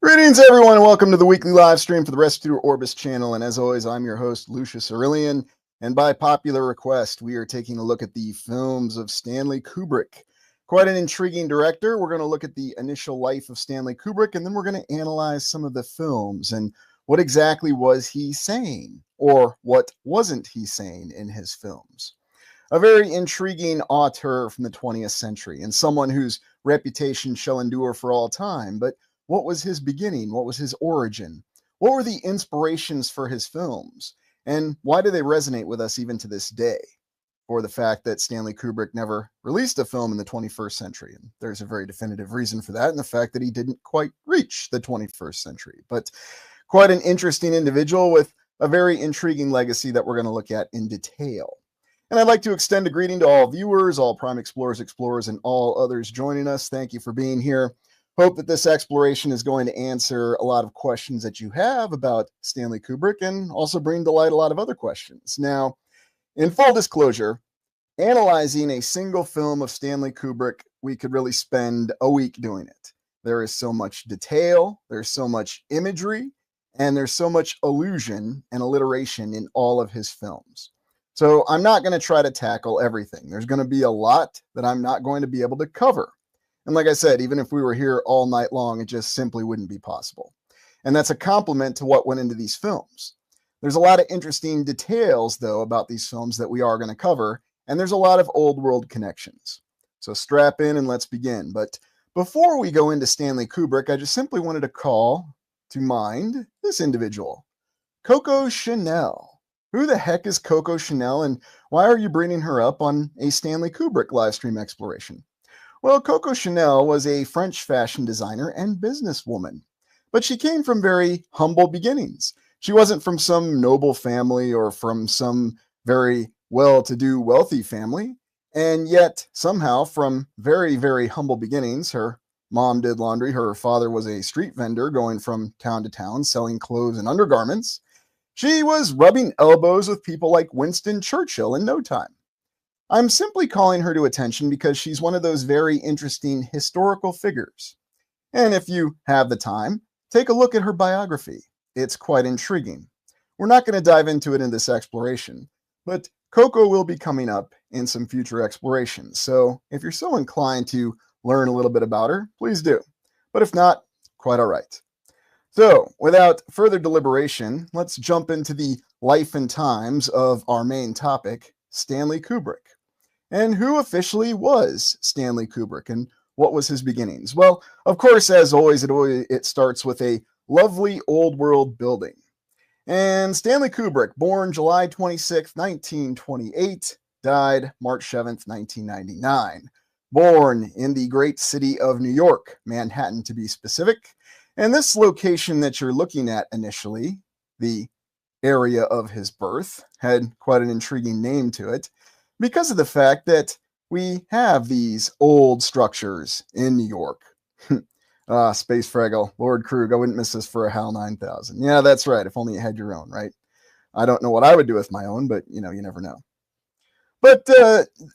Greetings, everyone, and welcome to the weekly live stream for the Rescue Orbis channel. And as always, I'm your host, Lucius Aurelian. And by popular request, we are taking a look at the films of Stanley Kubrick. Quite an intriguing director. We're going to look at the initial life of Stanley Kubrick, and then we're going to analyze some of the films and what exactly was he saying, or what wasn't he saying in his films. A very intriguing auteur from the 20th century, and someone whose reputation shall endure for all time. But what was his beginning? What was his origin? What were the inspirations for his films? And why do they resonate with us even to this day? For the fact that Stanley Kubrick never released a film in the 21st century. And there's a very definitive reason for that, and the fact that he didn't quite reach the 21st century. But quite an interesting individual with a very intriguing legacy that we're going to look at in detail. And I'd like to extend a greeting to all viewers, all Prime Explorers, and all others joining us. Thank you for being here. Hope that this exploration is going to answer a lot of questions that you have about Stanley Kubrick and also bring to light a lot of other questions. Now, in full disclosure, analyzing a single film of Stanley Kubrick, we could really spend a week doing it. There is so much detail, there's so much imagery, and there's so much allusion and alliteration in all of his films. So I'm not going to try to tackle everything. There's going to be a lot that I'm not going to be able to cover. And like I said, even if we were here all night long, it just simply wouldn't be possible. And that's a compliment to what went into these films. There's a lot of interesting details, though, about these films that we are going to cover, and there's a lot of old world connections. So strap in and let's begin. But before we go into Stanley Kubrick, I just simply wanted to call to mind this individual, Coco Chanel. Who the heck is Coco Chanel, and why are you bringing her up on a Stanley Kubrick live stream exploration? Well, Coco Chanel was a French fashion designer and businesswoman, but she came from very humble beginnings. She wasn't from some noble family or from some very well-to-do, wealthy family, and yet somehow from very, very humble beginnings, her mom did laundry, her father was a street vendor going from town to town selling clothes and undergarments. She was rubbing elbows with people like Winston Churchill in no time. I'm simply calling her to attention because she's one of those very interesting historical figures. And if you have the time, take a look at her biography. It's quite intriguing. We're not going to dive into it in this exploration, but Coco will be coming up in some future explorations. So if you're so inclined to learn a little bit about her, please do. But if not, quite all right. So without further deliberation, let's jump into the life and times of our main topic, Stanley Kubrick. And who officially was Stanley Kubrick, and what was his beginnings? Well, of course, as always, it starts with a lovely old world building. And Stanley Kubrick, born July 26, 1928, died March 7th, 1999. Born in the great city of New York, Manhattan to be specific. And this location that you're looking at initially, the area of his birth, had quite an intriguing name to it, because of the fact that we have these old structures in New York. Space Fraggle, Lord Krug, I wouldn't miss this for a HAL 9000. Yeah, that's right, if only you had your own, right? I don't know what I would do with my own, but, you never know. But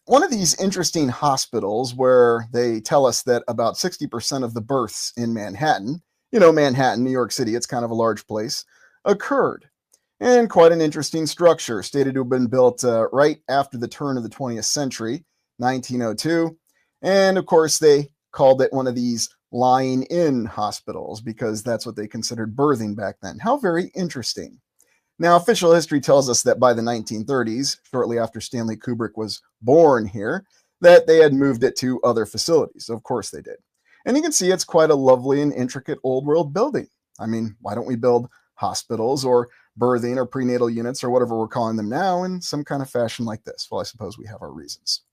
one of these interesting hospitals where they tell us that about 60% of the births in Manhattan, Manhattan, New York City, it's kind of a large place, occurred. And quite an interesting structure, stated to have been built right after the turn of the 20th century, 1902. And of course, they called it one of these lying-in hospitals because that's what they considered birthing back then. How very interesting. Now, official history tells us that by the 1930s, shortly after Stanley Kubrick was born here, that they had moved it to other facilities. Of course they did. And you can see it's quite a lovely and intricate old world building. I mean, why don't we build hospitals or birthing or prenatal units or whatever we're calling them now in some kind of fashion like this? Well, I suppose we have our reasons.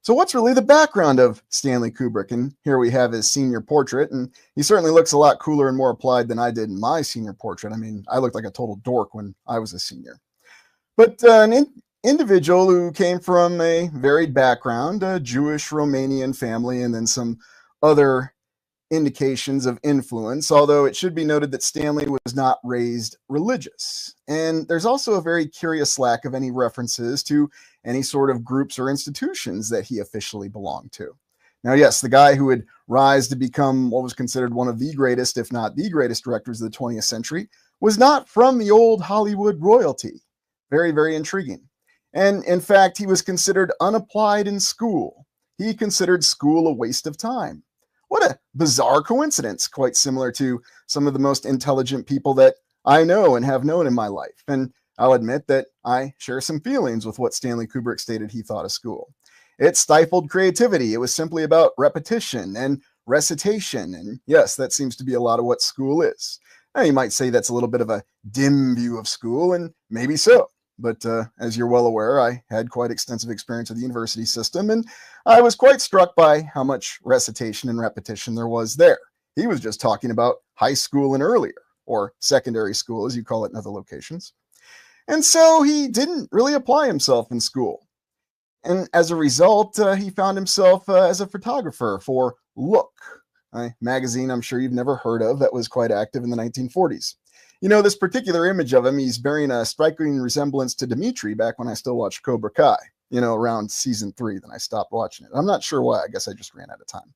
So what's really the background of Stanley Kubrick? And here we have his senior portrait, and he certainly looks a lot cooler and more applied than I did in my senior portrait. I mean, I looked like a total dork when I was a senior. But an individual who came from a varied background, a Jewish Romanian family, and then some other indications of influence, although it should be noted that Stanley was not raised religious. And there's also a very curious lack of any references to any sort of groups or institutions that he officially belonged to. Now, yes, the guy who would rise to become what was considered one of the greatest, if not the greatest directors of the 20th century, was not from the old Hollywood royalty. Very, very intriguing. And in fact, he was considered unapplied in school. He considered school a waste of time. What a bizarre coincidence, quite similar to some of the most intelligent people that I know and have known in my life. And I'll admit that I share some feelings with what Stanley Kubrick stated he thought of school. It stifled creativity. It was simply about repetition and recitation. And yes, that seems to be a lot of what school is. Now, you might say that's a little bit of a dim view of school, and maybe so. But as you're well aware, I had quite extensive experience with the university system, and I was quite struck by how much recitation and repetition there was there. He was just talking about high school and earlier, or secondary school, as you call it in other locations. And so he didn't really apply himself in school. And as a result, he found himself as a photographer for Look, a magazine I'm sure you've never heard of that was quite active in the 1940s. You know, this particular image of him, he's bearing a striking resemblance to Dimitri back when I still watched Cobra Kai, you know, around season 3. Then I stopped watching it. I'm not sure why. I guess I just ran out of time.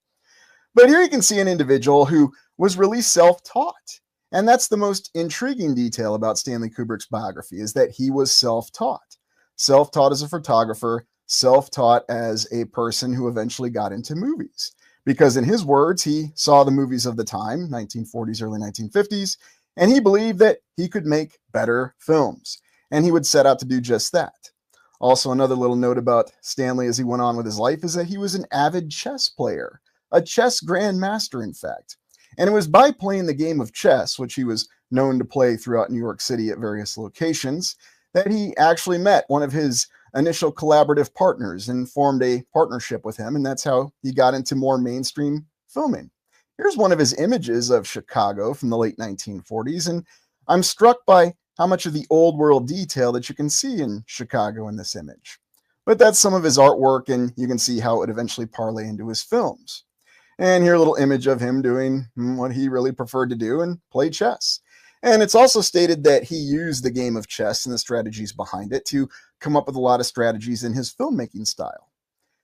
But here you can see an individual who was really self-taught. And that's the most intriguing detail about Stanley Kubrick's biography, is that he was self-taught. Self-taught as a photographer, self-taught as a person who eventually got into movies. Because in his words, he saw the movies of the time, 1940s, early 1950s, and he believed that he could make better films. And he would set out to do just that. Also, another little note about Stanley as he went on with his life is that he was an avid chess player, a chess grandmaster, in fact. And it was by playing the game of chess, which he was known to play throughout New York City at various locations, that he actually met one of his initial collaborative partners and formed a partnership with him. And that's how he got into more mainstream filming. Here's one of his images of Chicago from the late 1940s. And I'm struck by how much of the old world detail that you can see in Chicago in this image. But that's some of his artwork, and you can see how it would eventually parlay into his films. And here a little image of him doing what he really preferred to do and play chess. And it's also stated that he used the game of chess and the strategies behind it to come up with a lot of strategies in his filmmaking style.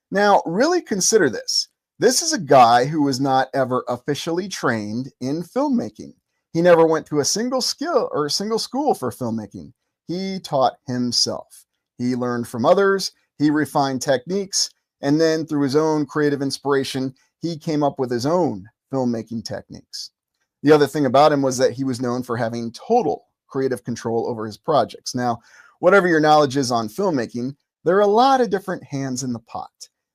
Now, really consider this. This is a guy who was not ever officially trained in filmmaking. He never went to a single school for filmmaking. He taught himself. He learned from others, he refined techniques, and then through his own creative inspiration, he came up with his own filmmaking techniques. The other thing about him was that he was known for having total creative control over his projects. Now, whatever your knowledge is on filmmaking, there are a lot of different hands in the pot.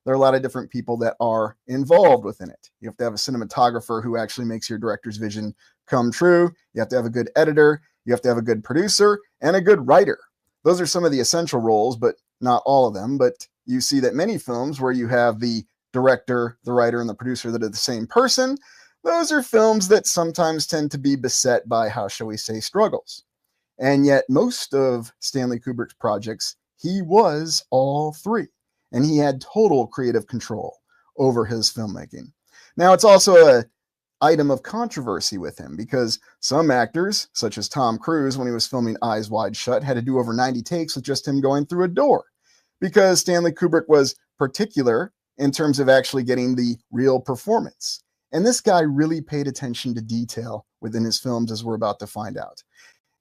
There are a lot of different people that are involved within it. You have to have a cinematographer who actually makes your director's vision come true. You have to have a good editor. You have to have a good producer and a good writer. Those are some of the essential roles, but not all of them. But you see that many films where you have the director, the writer, and the producer that are the same person, those are films that sometimes tend to be beset by, how shall we say, struggles. And yet most of Stanley Kubrick's projects, he was all three. And he had total creative control over his filmmaking. Now, it's also an item of controversy with him because some actors, such as Tom Cruise, when he was filming Eyes Wide Shut, had to do over 90 takes with just him going through a door because Stanley Kubrick was particular in terms of actually getting the real performance. And this guy really paid attention to detail within his films, as we're about to find out.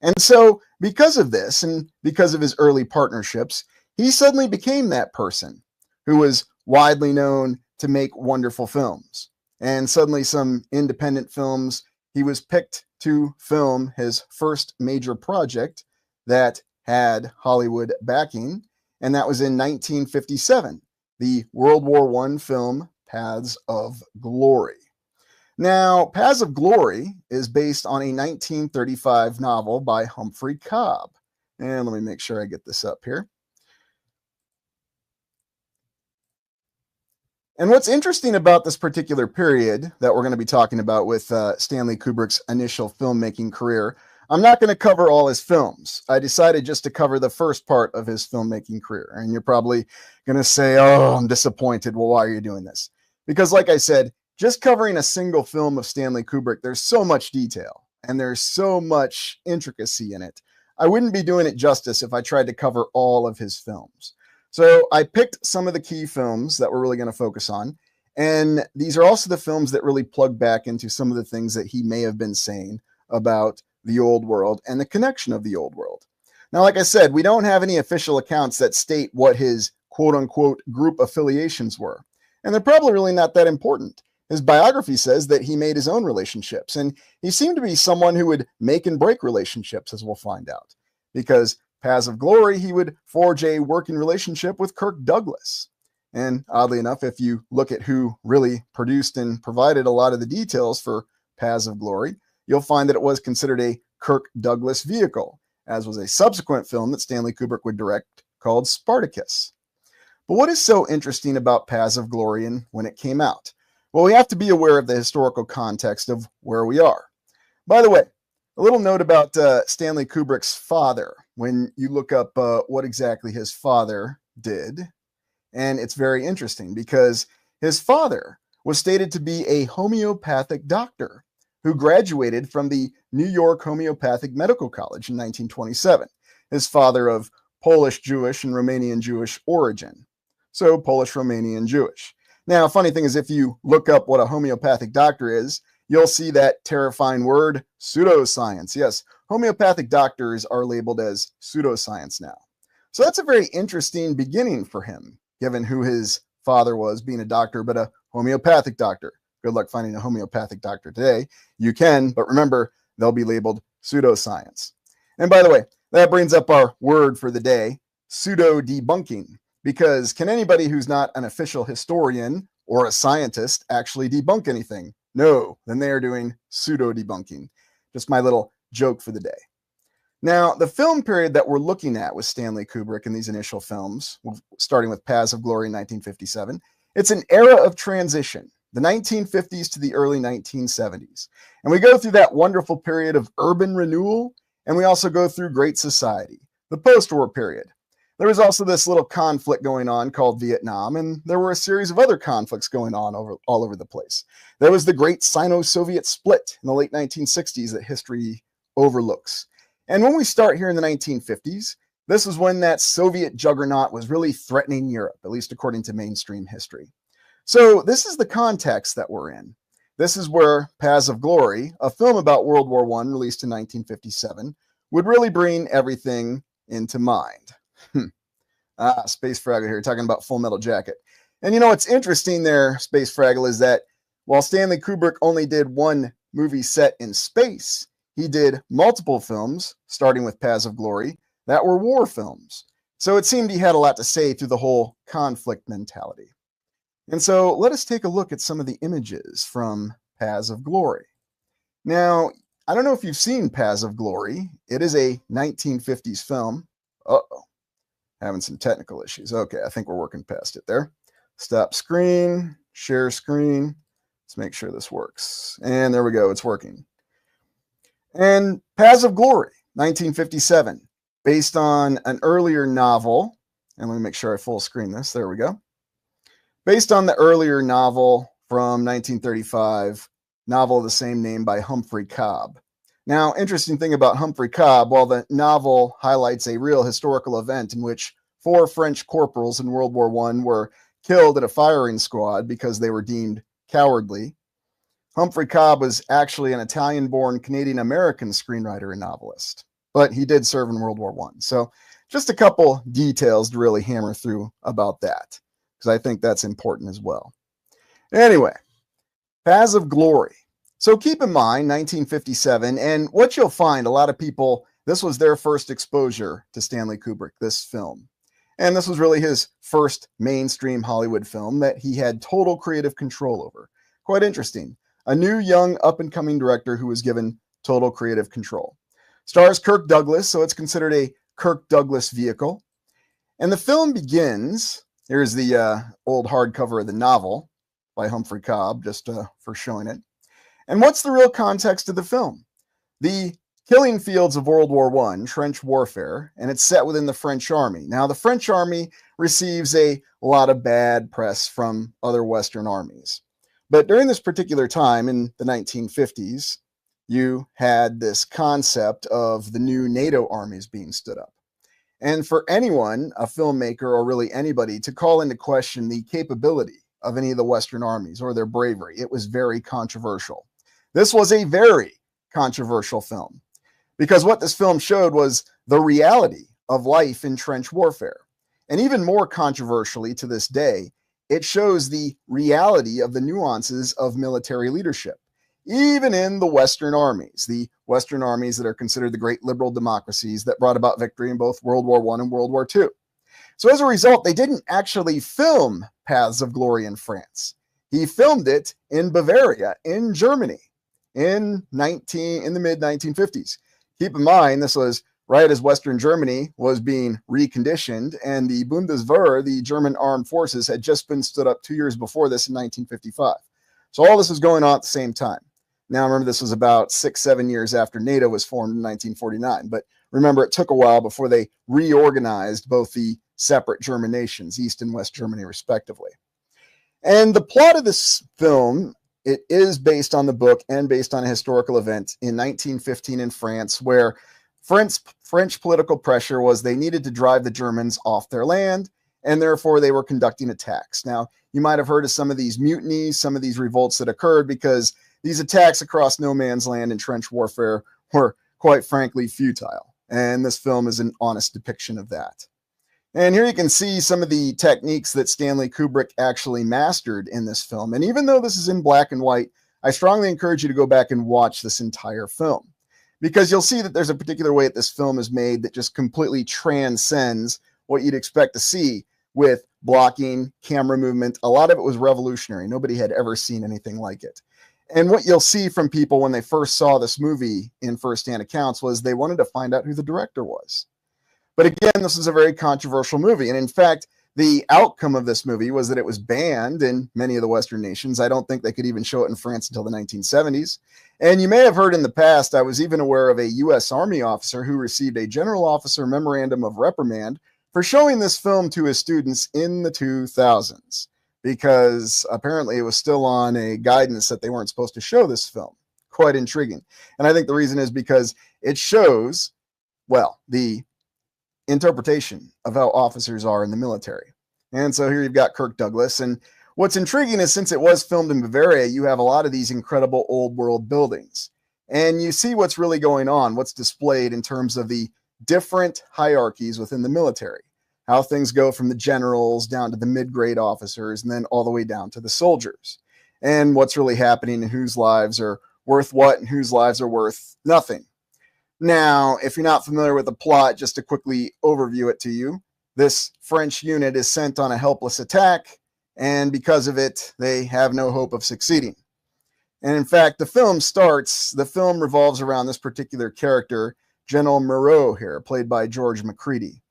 And so because of this and because of his early partnerships, he suddenly became that person who was widely known to make wonderful films. And suddenly some independent films, he was picked to film his first major project that had Hollywood backing, and that was in 1957, the World War I film Paths of Glory. Now, Paths of Glory is based on a 1935 novel by Humphrey Cobb. And let me make sure I get this up here. And what's interesting about this particular period that we're going to be talking about with Stanley Kubrick's initial filmmaking career, I'm not going to cover all his films. I decided just to cover the first part of his filmmaking career. And you're probably going to say, oh, I'm disappointed. Well, why are you doing this? Because like I said, just covering a single film of Stanley Kubrick, there's so much detail and there's so much intricacy in it. I wouldn't be doing it justice if I tried to cover all of his films. So I picked some of the key films that we're really going to focus on. And these are also the films that really plug back into some of the things that he may have been saying about the old world and the connection of the old world. Now, like I said, we don't have any official accounts that state what his quote unquote group affiliations were. And they're probably really not that important. His biography says that he made his own relationships, and he seemed to be someone who would make and break relationships, as we'll find out. Because Paths of Glory, he would forge a working relationship with Kirk Douglas. And oddly enough, if you look at who really produced and provided a lot of the details for Paths of Glory, you'll find that it was considered a Kirk Douglas vehicle, as was a subsequent film that Stanley Kubrick would direct called Spartacus. But what is so interesting about Paths of Glory and when it came out? Well, we have to be aware of the historical context of where we are. By the way, a little note about Stanley Kubrick's father, when you look up what exactly his father did. And it's very interesting because his father was stated to be a homeopathic doctor who graduated from the New York Homeopathic Medical College in 1927. His father of Polish Jewish and Romanian Jewish origin. So Polish, Romanian, Jewish. Now, funny thing is, if you look up what a homeopathic doctor is, you'll see that terrifying word, pseudoscience. Yes, homeopathic doctors are labeled as pseudoscience now. So that's a very interesting beginning for him, given who his father was, being a doctor, but a homeopathic doctor. Good luck finding a homeopathic doctor today. You can, but remember, they'll be labeled pseudoscience. And by the way, that brings up our word for the day, pseudo-debunking. Because can anybody who's not an official historian or a scientist actually debunk anything? No, then they are doing pseudo-debunking. Just my little joke for the day. Now, the film period that we're looking at with Stanley Kubrick in these initial films, starting with Paths of Glory in 1957, it's an era of transition, the 1950s to the early 1970s. And we go through that wonderful period of urban renewal, and we also go through Great Society, the post-war period. There was also this little conflict going on called Vietnam, and there were a series of other conflicts going on all over the place. There was the great Sino-Soviet split in the late 1960s that history overlooks. And when we start here in the 1950s, this was when that Soviet juggernaut was really threatening Europe, at least according to mainstream history. So this is the context that we're in. This is where Paths of Glory, a film about World War I released in 1957, would really bring everything into mind. Space Fraggle here, talking about Full Metal Jacket. And you know what's interesting there, Space Fraggle, is that while Stanley Kubrick only did one movie set in space, he did multiple films, starting with Paths of Glory, that were war films. So it seemed he had a lot to say through the whole conflict mentality. And so let us take a look at some of the images from Paths of Glory. Now, I don't know if you've seen Paths of Glory. It is a 1950s film. Uh-oh. Having some technical issues. Okay, I think we're working past it there. Stop screen, share screen. Let's make sure this works. And there we go, it's working. And Paths of Glory, 1957, based on an earlier novel. And let me make sure I full screen this. There we go. Based on the earlier novel from 1935, novel of the same name by Humphrey Cobb. Now, interesting thing about Humphrey Cobb, while the novel highlights a real historical event in which 4 French corporals in World War I were killed at a firing squad because they were deemed cowardly, Humphrey Cobb was actually an Italian-born Canadian-American screenwriter and novelist, but he did serve in World War I. So just a couple details to really hammer through about that, because I think that's important as well. Anyway, Paths of Glory. So keep in mind, 1957, and what you'll find, a lot of people, this was their first exposure to Stanley Kubrick, this film. And this was really his first mainstream Hollywood film that he had total creative control over. Quite interesting. A new, young, up-and-coming director who was given total creative control. Stars Kirk Douglas, so it's considered a Kirk Douglas vehicle. And the film begins, here's the old hardcover of the novel by Humphrey Cobb, just for showing it. And what's the real context of the film? The killing fields of World War I, trench warfare, and it's set within the French army. Now, the French army receives a lot of bad press from other Western armies. But during this particular time in the 1950s, you had this concept of the new NATO armies being stood up. And for anyone, a filmmaker or really anybody, to call into question the capability of any of the Western armies or their bravery. It was very controversial. This was a very controversial film because what this film showed was the reality of life in trench warfare. And even more controversially to this day, it shows the reality of the nuances of military leadership, even in the Western armies that are considered the great liberal democracies that brought about victory in both World War I and World War II. So as a result, they didn't actually film Paths of Glory in France. He filmed it in Bavaria, in Germany, in the mid-1950s. Keep in mind, this was right as Western Germany was being reconditioned, and the Bundeswehr, the German armed forces, had just been stood up 2 years before this in 1955. So all this was going on at the same time. Now, remember, this was about 6-7 years after NATO was formed in 1949. But remember, it took a while before they reorganized both the separate German nations, East and West Germany, respectively. And the plot of this film, it is based on the book and based on a historical event in 1915 in France, where French political pressure was they needed to drive the Germans off their land, and therefore they were conducting attacks. Now, you might have heard of some of these mutinies, some of these revolts that occurred because these attacks across no man's land in trench warfare were, quite frankly, futile. And this film is an honest depiction of that. And here you can see some of the techniques that Stanley Kubrick actually mastered in this film. And even though this is in black and white, I strongly encourage you to go back and watch this entire film, because you'll see that there's a particular way that this film is made that just completely transcends what you'd expect to see with blocking, camera movement. A lot of it was revolutionary. Nobody had ever seen anything like it. And what you'll see from people when they first saw this movie in firsthand accounts was they wanted to find out who the director was. But again, this is a very controversial movie. And in fact, the outcome of this movie was that it was banned in many of the Western nations. I don't think they could even show it in France until the 1970s. And you may have heard in the past, I was even aware of a U.S. Army officer who received a general officer memorandum of reprimand for showing this film to his students in the 2000s, because apparently it was still on a guidance that they weren't supposed to show this film. Quite intriguing. And I think the reason is because it shows, well, the interpretation of how officers are in the military. And so here you've got Kirk Douglas. And what's intriguing is since it was filmed in Bavaria, you have a lot of these incredible old world buildings. And you see what's really going on, what's displayed in terms of the different hierarchies within the military, how things go from the generals down to the mid-grade officers and then all the way down to the soldiers, and what's really happening and whose lives are worth what and whose lives are worth nothing. Now, if you're not familiar with the plot, just to quickly overview it to you, this French unit is sent on a helpless attack, and because of it, they have no hope of succeeding. And in fact, the film revolves around this particular character, General Moreau here, played by George Macready.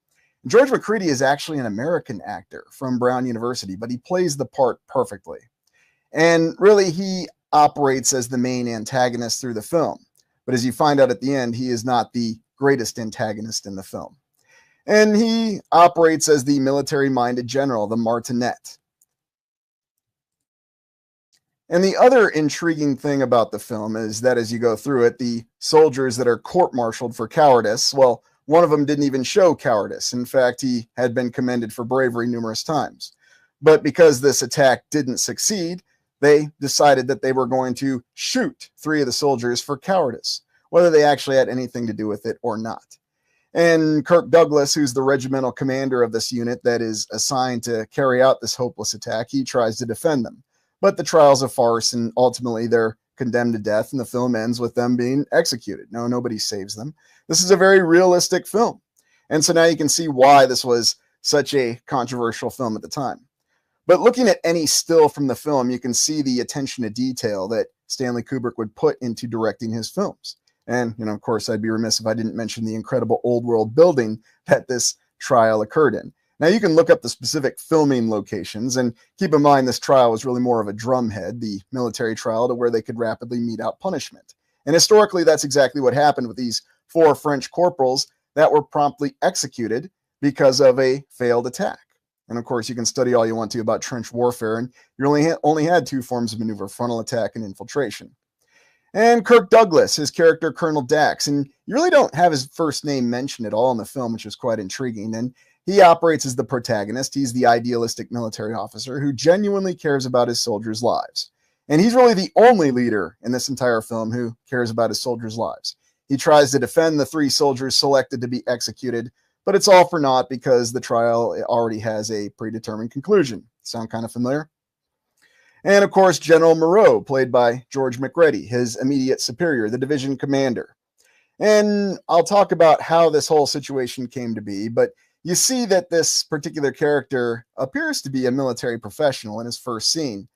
George Macready is actually an American actor from Brown University, but he plays the part perfectly. And really, he operates as the main antagonist through the film. But as you find out at the end, he is not the greatest antagonist in the film. And he operates as the military-minded general, the martinet. And the other intriguing thing about the film is that as you go through it, the soldiers that are court-martialed for cowardice, well, one of them didn't even show cowardice. In fact, he had been commended for bravery numerous times. But because this attack didn't succeed, they decided that they were going to shoot 3 of the soldiers for cowardice, whether they actually had anything to do with it or not. And Kirk Douglas, who's the regimental commander of this unit that is assigned to carry out this hopeless attack, he tries to defend them. But the trial's a farce, and ultimately they're condemned to death, and the film ends with them being executed. No, nobody saves them. This is a very realistic film. And so now you can see why this was such a controversial film at the time. But looking at any still from the film, you can see the attention to detail that Stanley Kubrick would put into directing his films. And, of course, I'd be remiss if I didn't mention the incredible old world building that this trial occurred in. Now, you can look up the specific filming locations, and keep in mind this trial was really more of a drumhead, the military trial, to where they could rapidly mete out punishment. And historically, that's exactly what happened with these 4 French corporals that were promptly executed because of a failed attack. And of course, you can study all you want to about trench warfare, and you only had 2 forms of maneuver, frontal attack and infiltration. And Kirk Douglas, his character, Colonel Dax, and you really don't have his first name mentioned at all in the film, which is quite intriguing. And He operates as the protagonist. He's the idealistic military officer who genuinely cares about his soldiers' lives. And he's really the only leader in this entire film who cares about his soldiers' lives. He tries to defend the 3 soldiers selected to be executed, but it's all for naught because the trial already has a predetermined conclusion. Sound kind of familiar? And of course, General Moreau, played by George McReady, his immediate superior, the division commander. And I'll talk about how this whole situation came to be, but you see that this particular character appears to be a military professional in his first scene.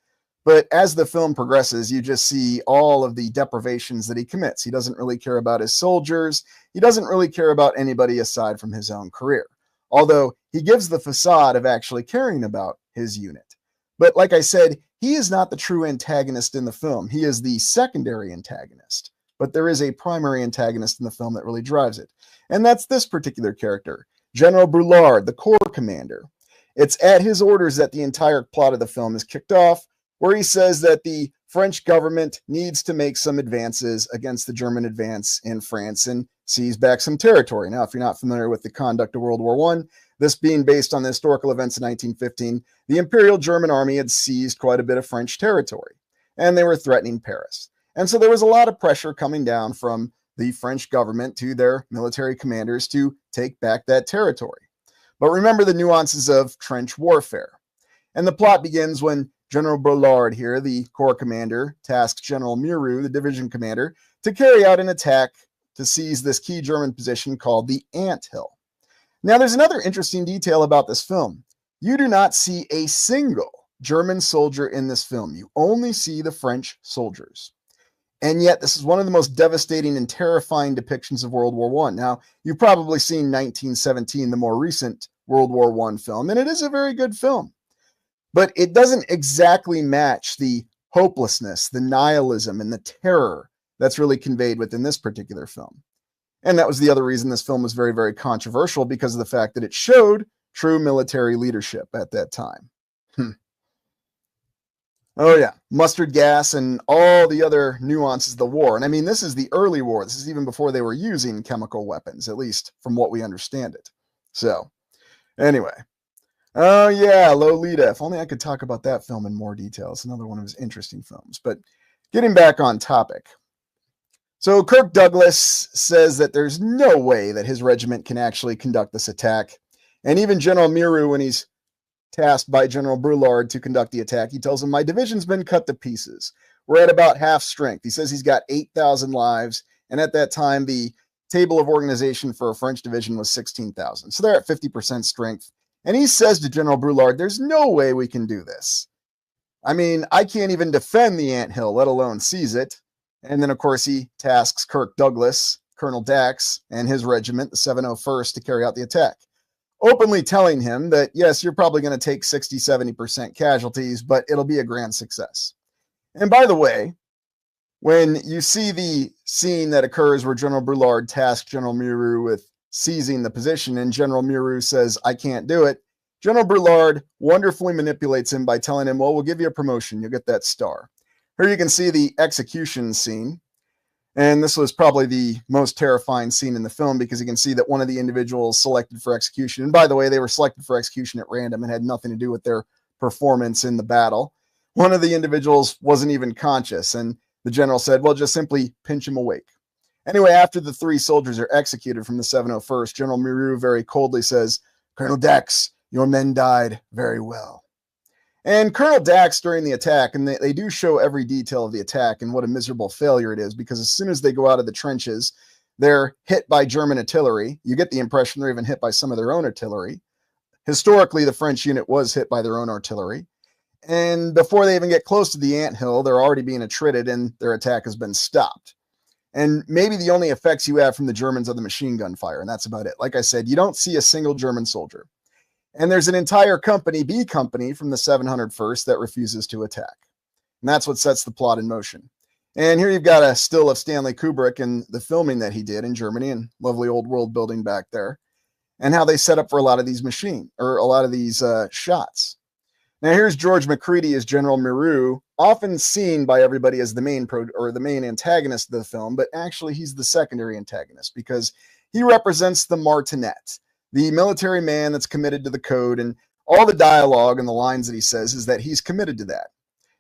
But as the film progresses, you just see all of the deprivations that he commits. He doesn't really care about his soldiers. He doesn't really care about anybody aside from his own career, although he gives the facade of actually caring about his unit. But like I said, he is not the true antagonist in the film. He is the secondary antagonist. But there is a primary antagonist in the film that really drives it. And that's this particular character, General Brulard, the Corps commander. It's at his orders that the entire plot of the film is kicked off, where he says that the French government needs to make some advances against the German advance in France and seize back some territory. Now, if you're not familiar with the conduct of World War I, this being based on the historical events in 1915, the Imperial German Army had seized quite a bit of French territory, and they were threatening Paris. And so there was a lot of pressure coming down from the French government to their military commanders to take back that territory. But remember the nuances of trench warfare. And the plot begins when General Brulard here, the Corps commander, tasks General Muru, the division commander, to carry out an attack to seize this key German position called the Ant Hill. Now, there's another interesting detail about this film. You do not see a single German soldier in this film. You only see the French soldiers. And yet, this is one of the most devastating and terrifying depictions of World War I. Now, you've probably seen 1917, the more recent World War I film, and it is a very good film. But it doesn't exactly match the hopelessness, the nihilism, and the terror that's really conveyed within this particular film. And that was the other reason this film was very, very controversial, because of the fact that it showed true military leadership at that time. Oh yeah, mustard gas and all the other nuances of the war. And I mean, this is the early war. This is even before they were using chemical weapons, at least from what we understand it. So, anyway. Oh yeah, Lolita. If only I could talk about that film in more detail. It's another one of his interesting films. But getting back on topic. So Kirk Douglas says that there's no way that his regiment can actually conduct this attack. And even General Muru, when he's tasked by General Brulard to conduct the attack, he tells him, my division's been cut to pieces. We're at about half strength. He says he's got 8,000 lives. And at that time, the table of organization for a French division was 16,000. So they're at 50% strength. And he says to General Brulard, there's no way we can do this. I mean, I can't even defend the anthill, let alone seize it. And then, of course, he tasks Kirk Douglas, Colonel Dax, and his regiment, the 701st, to carry out the attack, openly telling him that, yes, you're probably going to take 60, 70% casualties, but it'll be a grand success. And by the way, when you see the scene that occurs where General Brulard tasks General Muru with seizing the position, and General Muru says, I can't do it, General Brulard wonderfully manipulates him by telling him, well, we'll give you a promotion. You'll get that star. Here you can see the execution scene. And this was probably the most terrifying scene in the film, because you can see that one of the individuals selected for execution, and by the way, they were selected for execution at random and had nothing to do with their performance in the battle. One of the individuals wasn't even conscious, and the general said, well, just simply pinch him awake. Anyway, after the 3 soldiers are executed from the 701st, General Muru very coldly says, Colonel Dax, your men died very well. And Colonel Dax, during the attack, and they do show every detail of the attack and what a miserable failure it is, because as soon as they go out of the trenches, they're hit by German artillery. You get the impression they're even hit by some of their own artillery. Historically, the French unit was hit by their own artillery. And before they even get close to the anthill, they're already being attrited and their attack has been stopped. And maybe the only effects you have from the Germans are the machine gun fire, and that's about it. Like I said, you don't see a single German soldier. And there's an entire company, B Company, from the 701st that refuses to attack. And that's what sets the plot in motion. And here you've got a still of Stanley Kubrick and the filming that he did in Germany, and lovely old world building back there, and how they set up for a lot of these shots. Now here's George McReady as General Muru, often seen by everybody as the main antagonist of the film, but actually he's the secondary antagonist, because he represents the martinet. the military man that's committed to the code, and all the dialogue and the lines that he says is that he's committed to that.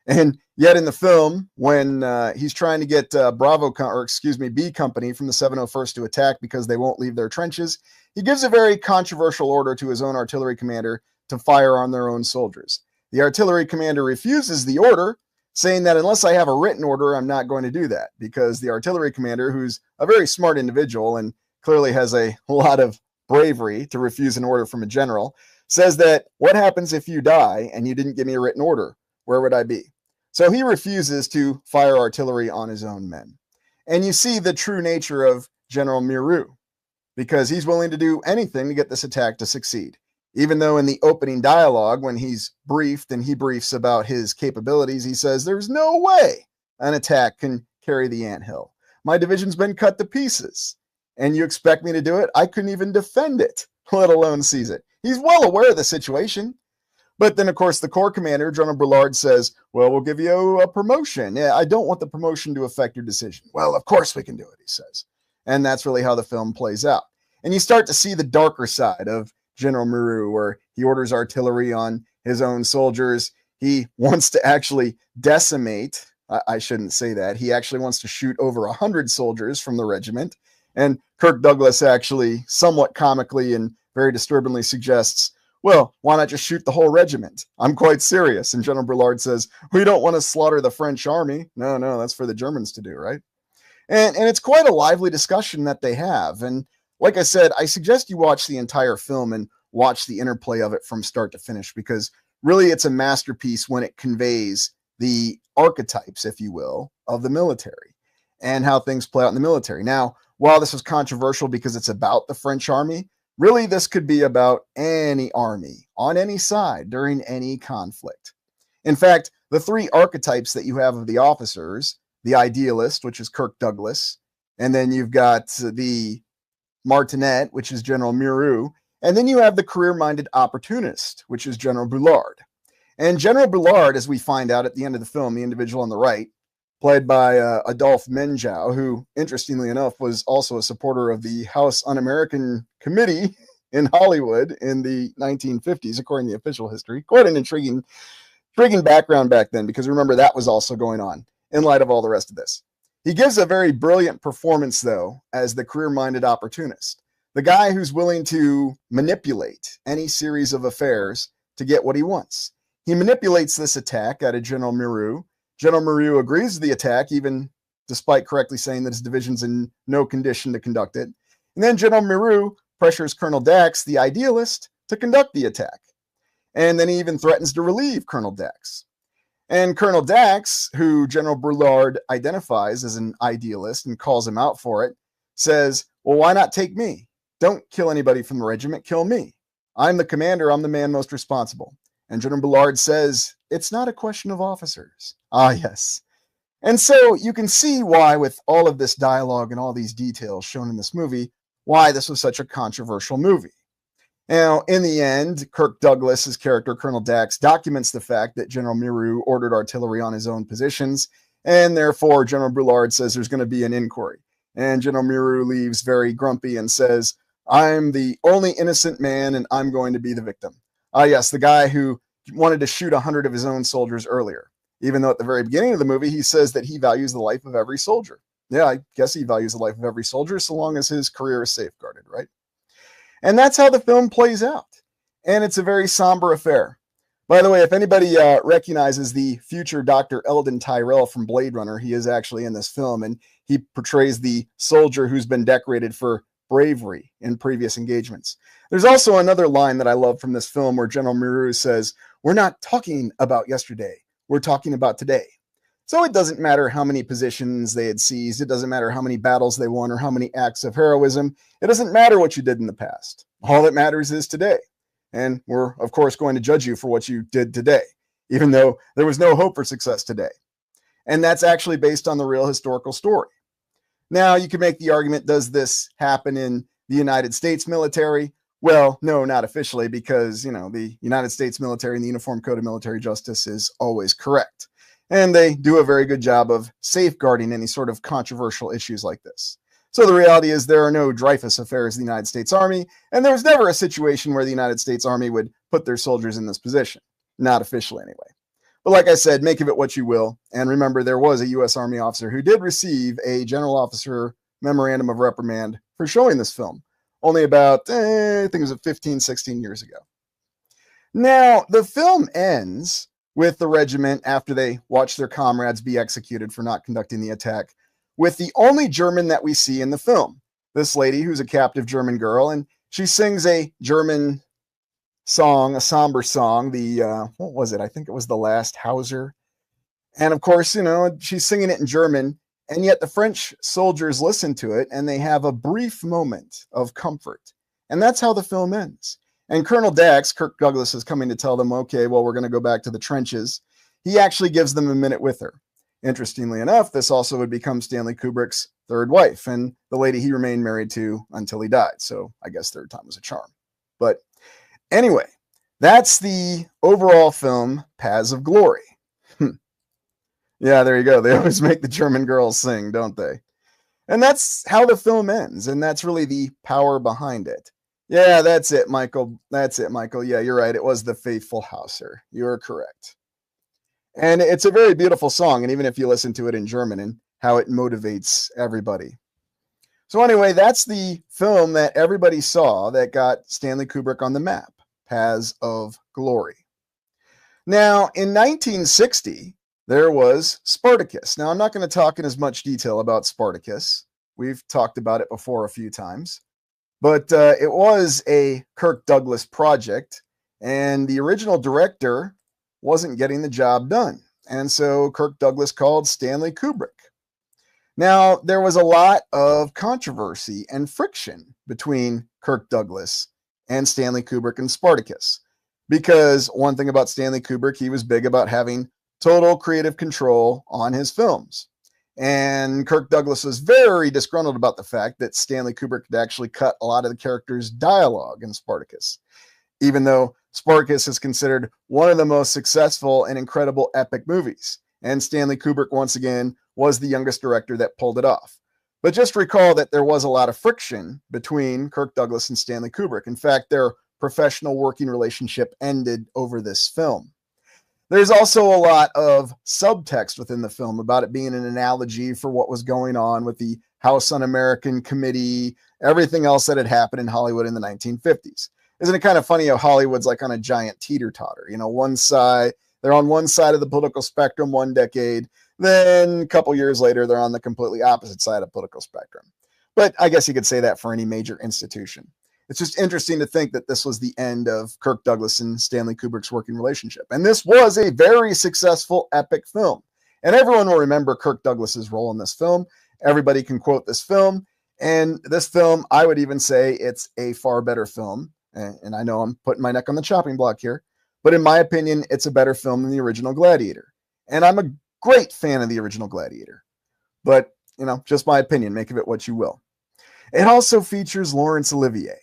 And yet in the film, when he's trying to get B Company from the 701st to attack because they won't leave their trenches, he gives a very controversial order to his own artillery commander to fire on their own soldiers. The artillery commander refuses the order, saying that unless I have a written order, I'm not going to do that, because the artillery commander, who's a very smart individual and clearly has a lot of bravery to refuse an order from a general, says that, what happens if you die and you didn't give me a written order? Where would I be? So he refuses to fire artillery on his own men. And you see the true nature of General Miru, because he's willing to do anything to get this attack to succeed. Even though in the opening dialogue, when he's briefed and he briefs about his capabilities, he says, there's no way an attack can carry the anthill. My division's been cut to pieces. And you expect me to do it? I couldn't even defend it, let alone seize it. He's well aware of the situation. But then, of course, the Corps commander, General Bullard, says, well, we'll give you a promotion. Yeah, I don't want the promotion to affect your decision. Well, of course we can do it, he says. And that's really how the film plays out. And you start to see the darker side of General Miru, where he orders artillery on his own soldiers. He wants to actually decimate. I shouldn't say that. He actually wants to shoot over 100 soldiers from the regiment. And Kirk Douglas actually somewhat comically and very disturbingly suggests, well, why not just shoot the whole regiment? I'm quite serious. And General Bullard says, we don't want to slaughter the French army. No, that's for the Germans to do, right? And it's quite a lively discussion that they have. And like I said, I suggest you watch the entire film and watch the interplay of it from start to finish, because really it's a masterpiece when it conveys the archetypes, if you will, of the military and how things play out in the military. Now, while this was controversial because it's about the French army, really this could be about any army on any side during any conflict. In fact, the three archetypes that you have of the officers, the idealist, which is Kirk Douglas, and then you've got the Martinet, which is General Miru, and then you have the career-minded opportunist, which is General Bullard. And General Bullard, as we find out at the end of the film, the individual on the right, played by Adolphe Menjou, who, interestingly enough, was also a supporter of the House Un-American Committee in Hollywood in the 1950s, according to the official history. Quite an intriguing background back then, because remember, that was also going on in light of all the rest of this. He gives a very brilliant performance, though, as the career-minded opportunist, the guy who's willing to manipulate any series of affairs to get what he wants. He manipulates this attack out of General Miru. General Miru agrees to the attack, even despite correctly saying that his division's in no condition to conduct it. And then General Miru pressures Colonel Dax, the idealist, to conduct the attack. And then he even threatens to relieve Colonel Dax. And Colonel Dax, who General Bullard identifies as an idealist and calls him out for it, says, well, why not take me? Don't kill anybody from the regiment, kill me. I'm the commander, I'm the man most responsible. And General Bullard says, it's not a question of officers. Ah, yes. And so you can see why, with all of this dialogue and all these details shown in this movie, why this was such a controversial movie. Now, in the end, Kirk Douglas's character, Colonel Dax, documents the fact that General Miru ordered artillery on his own positions, and therefore General Bullard says there's going to be an inquiry. And General Miru leaves very grumpy and says, I'm the only innocent man, and I'm going to be the victim. Ah, yes, the guy who wanted to shoot 100 of his own soldiers earlier, even though at the very beginning of the movie, he says that he values the life of every soldier. Yeah, I guess he values the life of every soldier so long as his career is safeguarded, right? And that's how the film plays out. And it's a very somber affair. By the way, if anybody recognizes the future Dr. Eldon Tyrell from Blade Runner, he is actually in this film, and he portrays the soldier who's been decorated for bravery in previous engagements. There's also another line that I love from this film where General Miru says, we're not talking about yesterday, we're talking about today. So it doesn't matter how many positions they had seized. It doesn't matter how many battles they won or how many acts of heroism. It doesn't matter what you did in the past. All that matters is today. And we're, of course, going to judge you for what you did today, even though there was no hope for success today. And that's actually based on the real historical story. Now, you can make the argument, does this happen in the United States military? Well, no, not officially, because, the United States military and the Uniform Code of Military Justice is always correct. And they do a very good job of safeguarding any sort of controversial issues like this. So the reality is there are no Dreyfus affairs in the United States Army, and there was never a situation where the United States Army would put their soldiers in this position. Not officially, anyway. But like I said, make of it what you will. And remember, there was a U.S. Army officer who did receive a general officer memorandum of reprimand for showing this film, only about, I think it was 15, 16 years ago. Now, the film ends with the regiment, after they watch their comrades be executed for not conducting the attack, with the only German that we see in the film. This lady who's a captive German girl, and she sings a German song, a somber song, what was it? I think it was The Last Hauser. And of course, she's singing it in German, and yet the French soldiers listen to it, and they have a brief moment of comfort. And that's how the film ends. And Colonel Dax, Kirk Douglas, is coming to tell them, okay, well, we're going to go back to the trenches. He actually gives them a minute with her. Interestingly enough, this also would become Stanley Kubrick's third wife, and the lady he remained married to until he died. So I guess third time was a charm. But anyway, that's the overall film, Paths of Glory. Yeah, there you go. They always make the German girls sing, don't they? And that's how the film ends, and that's really the power behind it. Yeah, that's it, Michael. That's it, Michael. Yeah, you're right. It was The Faithful Hauser. You're correct. And it's a very beautiful song, and even if you listen to it in German and how it motivates everybody. So anyway, that's the film that everybody saw that got Stanley Kubrick on the map, Paths of Glory. Now, in 1960, there was Spartacus. Now, I'm not going to talk in as much detail about Spartacus. We've talked about it before a few times. But it was a Kirk Douglas project, and the original director wasn't getting the job done. And so Kirk Douglas called Stanley Kubrick. Now, there was a lot of controversy and friction between Kirk Douglas and Stanley Kubrick and Spartacus. Because one thing about Stanley Kubrick, he was big about having total creative control on his films. And Kirk Douglas was very disgruntled about the fact that Stanley Kubrick had actually cut a lot of the characters' dialogue in Spartacus, even though Spartacus is considered one of the most successful and incredible epic movies. And Stanley Kubrick, once again, was the youngest director that pulled it off. But just recall that there was a lot of friction between Kirk Douglas and Stanley Kubrick. In fact, their professional working relationship ended over this film. There's also a lot of subtext within the film about it being an analogy for what was going on with the House Un-American Committee, everything else that had happened in Hollywood in the 1950s. Isn't it kind of funny how Hollywood's like on a giant teeter-totter? One side, they're on one side of the political spectrum one decade, then a couple years later, they're on the completely opposite side of the political spectrum. But I guess you could say that for any major institution. It's just interesting to think that this was the end of Kirk Douglas and Stanley Kubrick's working relationship. And this was a very successful, epic film. And everyone will remember Kirk Douglas's role in this film. Everybody can quote this film. And this film, I would even say it's a far better film. And I know I'm putting my neck on the chopping block here. But in my opinion, it's a better film than the original Gladiator. And I'm a great fan of the original Gladiator. But, just my opinion. Make of it what you will. It also features Laurence Olivier.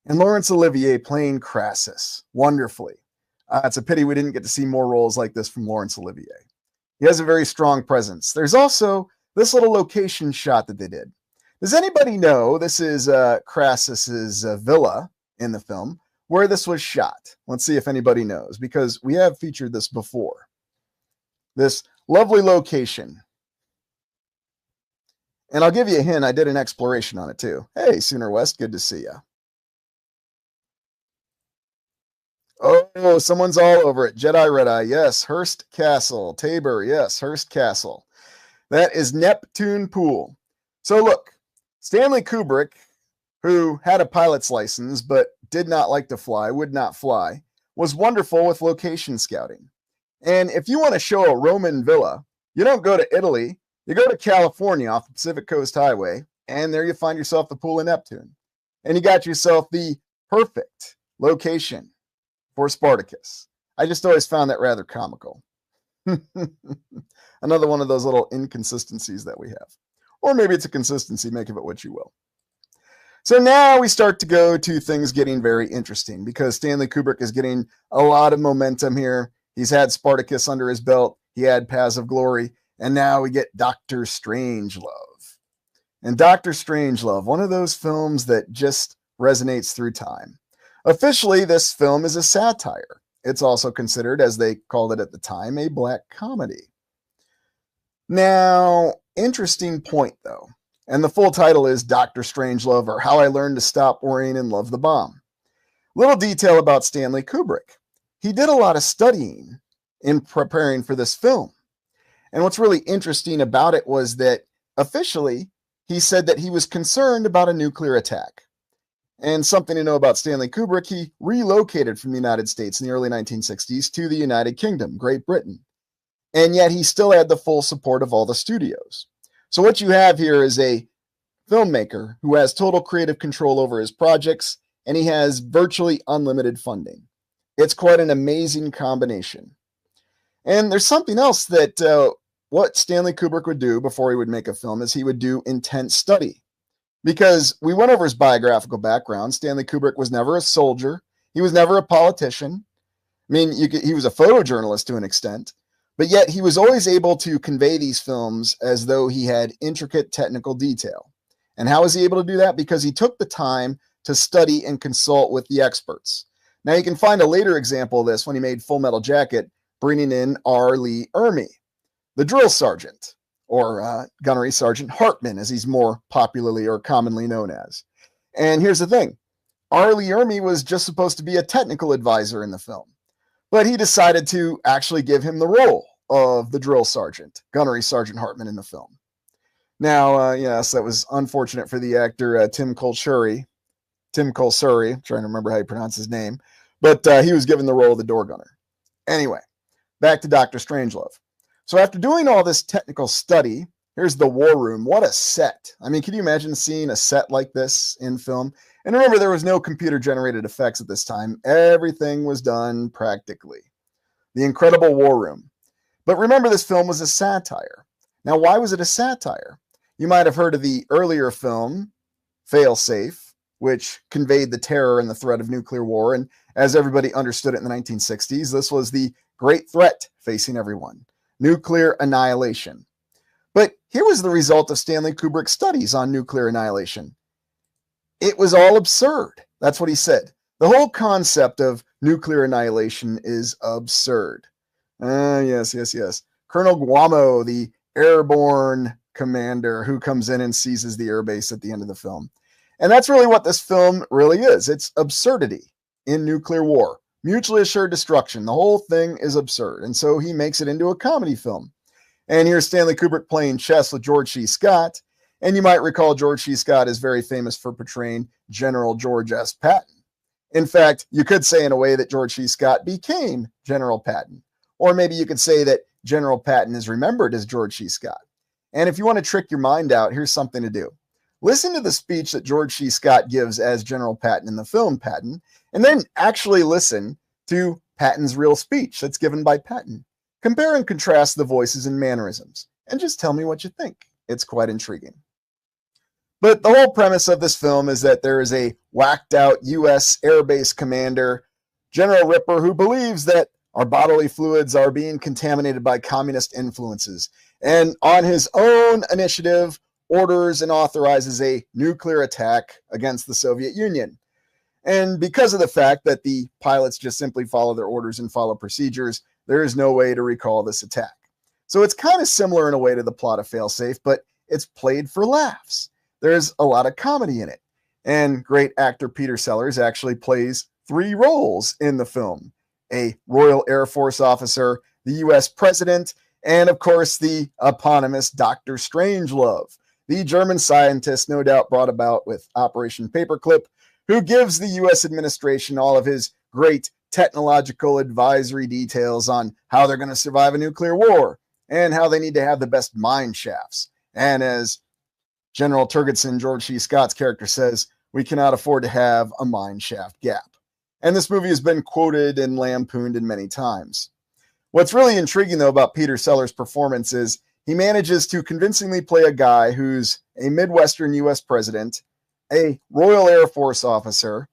And Laurence Olivier playing Crassus wonderfully. It's a pity we didn't get to see more roles like this from Laurence Olivier. He has a very strong presence. There's also this little location shot that they did. Does anybody know, this is Crassus's villa in the film, where this was shot? Let's see if anybody knows, because we have featured this before. This lovely location. And I'll give you a hint, I did an exploration on it too. Hey, Sooner West, good to see you. Oh, someone's all over it. Jedi Red Eye, yes. Hearst Castle. Tabor, yes. Hearst Castle. That is Neptune Pool. So look, Stanley Kubrick, who had a pilot's license but did not like to fly, would not fly, was wonderful with location scouting. And if you want to show a Roman villa, you don't go to Italy. You go to California off the Pacific Coast Highway, and there you find yourself the Pool of Neptune. And you got yourself the perfect location for Spartacus. I just always found that rather comical. Another one of those little inconsistencies that we have. Or maybe it's a consistency, make of it what you will. So now we start to go to things getting very interesting because Stanley Kubrick is getting a lot of momentum here. He's had Spartacus under his belt. He had Paths of Glory. And now we get Dr. Strangelove. And Dr. Strangelove, one of those films that just resonates through time. Officially, this film is a satire. It's also considered, as they called it at the time, a black comedy. Now, interesting point though, and the full title is Dr. Strangelove, or How I Learned to Stop Worrying and Love the Bomb. Little detail about Stanley Kubrick. He did a lot of studying in preparing for this film. And what's really interesting about it was that officially, he said that he was concerned about a nuclear attack. And something to know about Stanley Kubrick, he relocated from the United States in the early 1960s to the United Kingdom, Great Britain. And yet he still had the full support of all the studios. So what you have here is a filmmaker who has total creative control over his projects, and he has virtually unlimited funding. It's quite an amazing combination. And there's something else that what Stanley Kubrick would do before he would make a film is he would do intense study. Because we went over his biographical background. Stanley Kubrick was never a soldier. He was never a politician. I mean, he was a photojournalist to an extent. But yet he was always able to convey these films as though he had intricate technical detail. And how was he able to do that? Because he took the time to study and consult with the experts. Now you can find a later example of this when he made Full Metal Jacket, bringing in R. Lee Ermey, the drill sergeant, or Gunnery Sergeant Hartman, as he's more popularly or commonly known as. And here's the thing. R. Lee Ermey was just supposed to be a technical advisor in the film, but he decided to actually give him the role of the drill sergeant, Gunnery Sergeant Hartman, in the film. Now, yes, that was unfortunate for the actor Tim Colsuri, I'm trying to remember how you pronounce his name, but he was given the role of the door gunner. Anyway, back to Dr. Strangelove. So after doing all this technical study, here's the war room. What a set. I mean, can you imagine seeing a set like this in film? And remember, there was no computer-generated effects at this time. Everything was done practically. The incredible war room. But remember, this film was a satire. Now, why was it a satire? You might have heard of the earlier film, Failsafe, which conveyed the terror and the threat of nuclear war. And as everybody understood it in the 1960s, this was the great threat facing everyone. Nuclear annihilation. But here was the result of Stanley Kubrick's studies on nuclear annihilation. It was all absurd. That's what he said. The whole concept of nuclear annihilation is absurd. Yes. Colonel Guamo, the airborne commander who comes in and seizes the airbase at the end of the film. And that's really what this film really is. It's absurdity in nuclear war. Mutually assured destruction. The whole thing is absurd. And so he makes it into a comedy film. And here's Stanley Kubrick playing chess with George C. Scott. And you might recall George C. Scott is very famous for portraying General George S. Patton. In fact, you could say in a way that George C. Scott became General Patton. Or maybe you could say that General Patton is remembered as George C. Scott. And if you want to trick your mind out, here's something to do. Listen to the speech that George C. Scott gives as General Patton in the film Patton, and then actually listen to Patton's real speech that's given by Patton. Compare and contrast the voices and mannerisms, and just tell me what you think. It's quite intriguing. But the whole premise of this film is that there is a whacked out U.S. Air Base commander, General Ripper, who believes that our bodily fluids are being contaminated by communist influences, and on his own initiative, orders and authorizes a nuclear attack against the Soviet Union. And because of the fact that the pilots just simply follow their orders and follow procedures, there is no way to recall this attack. So it's kind of similar in a way to the plot of Failsafe, but it's played for laughs. There's a lot of comedy in it. And great actor Peter Sellers actually plays 3 roles in the film. A Royal Air Force officer, the U.S. President, and of course the eponymous Dr. Strangelove, the German scientist no doubt brought about with Operation Paperclip, who gives the U.S. administration all of his great technological advisory details on how they're going to survive a nuclear war and how they need to have the best mine shafts. And as General Turgidson, George C. Scott's character, says, we cannot afford to have a mine shaft gap. And this movie has been quoted and lampooned in many times. What's really intriguing, though, about Peter Sellers' performance is he manages to convincingly play a guy who's a Midwestern U.S. president, a Royal Air Force officer,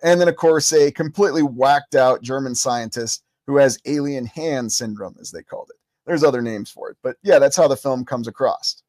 and then, of course, a completely whacked out German scientist who has alien hand syndrome, as they called it. There's other names for it, but yeah, that's how the film comes across.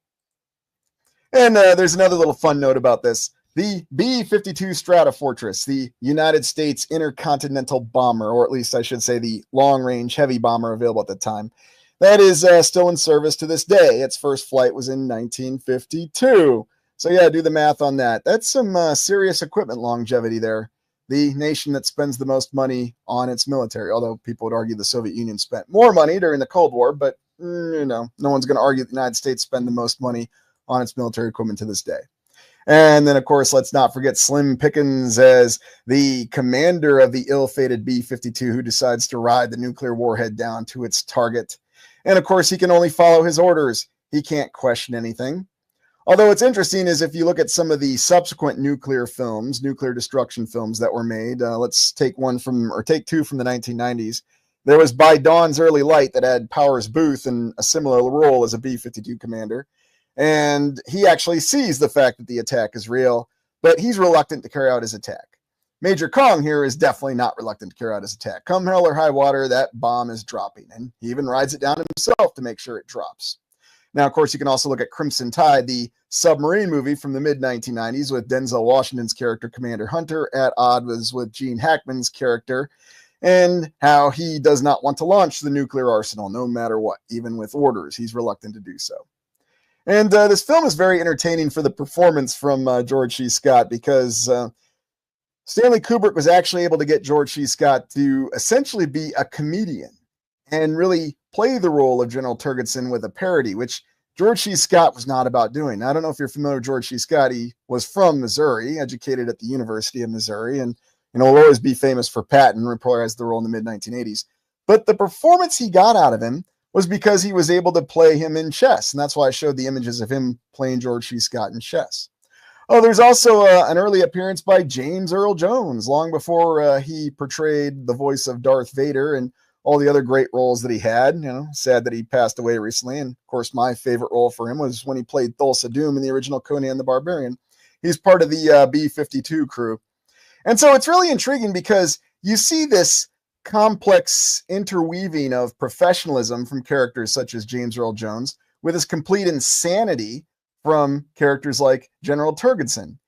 And there's another little fun note about this. The B-52 Stratofortress, the United States intercontinental bomber, or at least I should say the long-range heavy bomber available at the time, that is still in service to this day. Its first flight was in 1952. So yeah, do the math on that. That's some serious equipment longevity there. The nation that spends the most money on its military, although people would argue the Soviet Union spent more money during the Cold War, but no one's going to argue the United States spend the most money on its military equipment to this day. And then, of course, let's not forget Slim Pickens as the commander of the ill-fated B-52 who decides to ride the nuclear warhead down to its target. And, of course, he can only follow his orders. He can't question anything. Although what's interesting is if you look at some of the subsequent nuclear films, nuclear destruction films that were made, let's take two from the 1990s. There was By Dawn's Early Light that had Powers Booth in a similar role as a B-52 commander. And he actually sees the fact that the attack is real, but he's reluctant to carry out his attack. Major Kong here is definitely not reluctant to carry out his attack. Come hell or high water, that bomb is dropping, and he even rides it down himself to make sure it drops. Now, of course, you can also look at Crimson Tide, the submarine movie from the mid-1990s with Denzel Washington's character, Commander Hunter, at odds with Gene Hackman's character, and how he does not want to launch the nuclear arsenal, no matter what, even with orders. He's reluctant to do so. And this film is very entertaining for the performance from George C. Scott because Stanley Kubrick was actually able to get George C. Scott to essentially be a comedian and really play the role of General Turgidson with a parody, which George C. Scott was not about doing. I don't know if you're familiar with George C. Scott. He was from Missouri, educated at the University of Missouri, and will always be famous for Patton, reprised the role in the mid-1980s. But the performance he got out of him was because he was able to play him in chess. And that's why I showed the images of him playing George C. Scott in chess. Oh, there's also an early appearance by James Earl Jones, long before he portrayed the voice of Darth Vader and all the other great roles that he had. Sad that he passed away recently. And of course, my favorite role for him was when he played Thulsa Doom in the original Conan the Barbarian. He's part of the B-52 crew. And so it's really intriguing because you see this complex interweaving of professionalism from characters such as James Earl Jones with his complete insanity from characters like General Turgidson.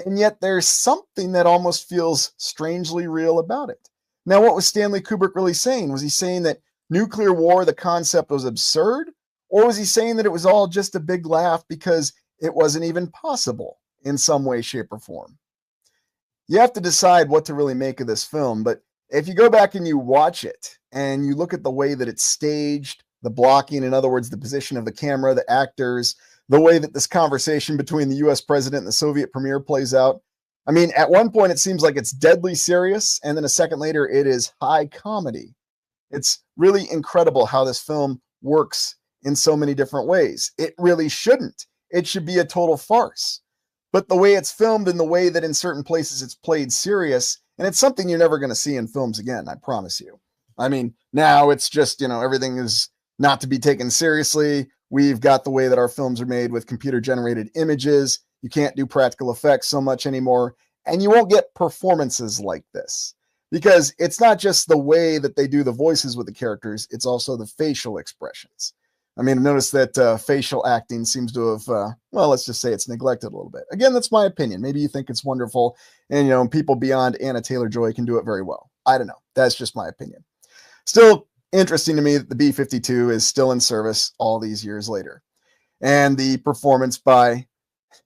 And yet there's something that almost feels strangely real about it. Now, what was Stanley Kubrick really saying? Was he saying that nuclear war, the concept, was absurd? Or was he saying that it was all just a big laugh because it wasn't even possible in some way, shape, or form? You have to decide what to really make of this film, but if you go back and you watch it and you look at the way that it's staged, the blocking, in other words, the position of the camera, the actors, the way that this conversation between the US president and the Soviet premier plays out. I mean, at one point, it seems like it's deadly serious. And then a second later, it is high comedy. It's really incredible how this film works in so many different ways. It really shouldn't. It should be a total farce. But the way it's filmed and the way that in certain places it's played serious, and it's something you're never going to see in films again, I promise you. I mean, now it's just, everything is not to be taken seriously. We've got the way that our films are made with computer-generated images. You can't do practical effects so much anymore. And you won't get performances like this. Because it's not just the way that they do the voices with the characters, it's also the facial expressions. I mean, notice that facial acting seems to have, let's just say it's neglected a little bit. Again, that's my opinion. Maybe you think it's wonderful, and, people beyond Anna Taylor-Joy can do it very well. I don't know. That's just my opinion. Still interesting to me that the B-52 is still in service all these years later. And the performance by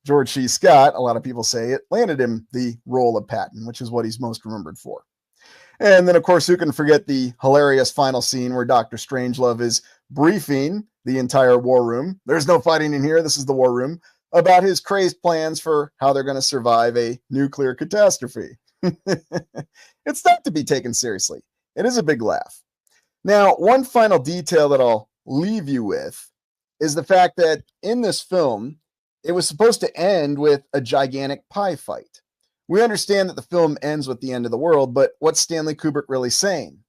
George C. Scott, a lot of people say it landed him the role of Patton, which is what he's most remembered for. And then, of course, who can forget the hilarious final scene where Dr. Strangelove is briefing the entire war room. There's no fighting in here. This is the war room, about his crazed plans for how they're going to survive a nuclear catastrophe. It's not to be taken seriously. It is a big laugh. Now, one final detail that I'll leave you with is the fact that in this film, it was supposed to end with a gigantic pie fight. We understand that the film ends with the end of the world, but what's Stanley Kubrick really saying?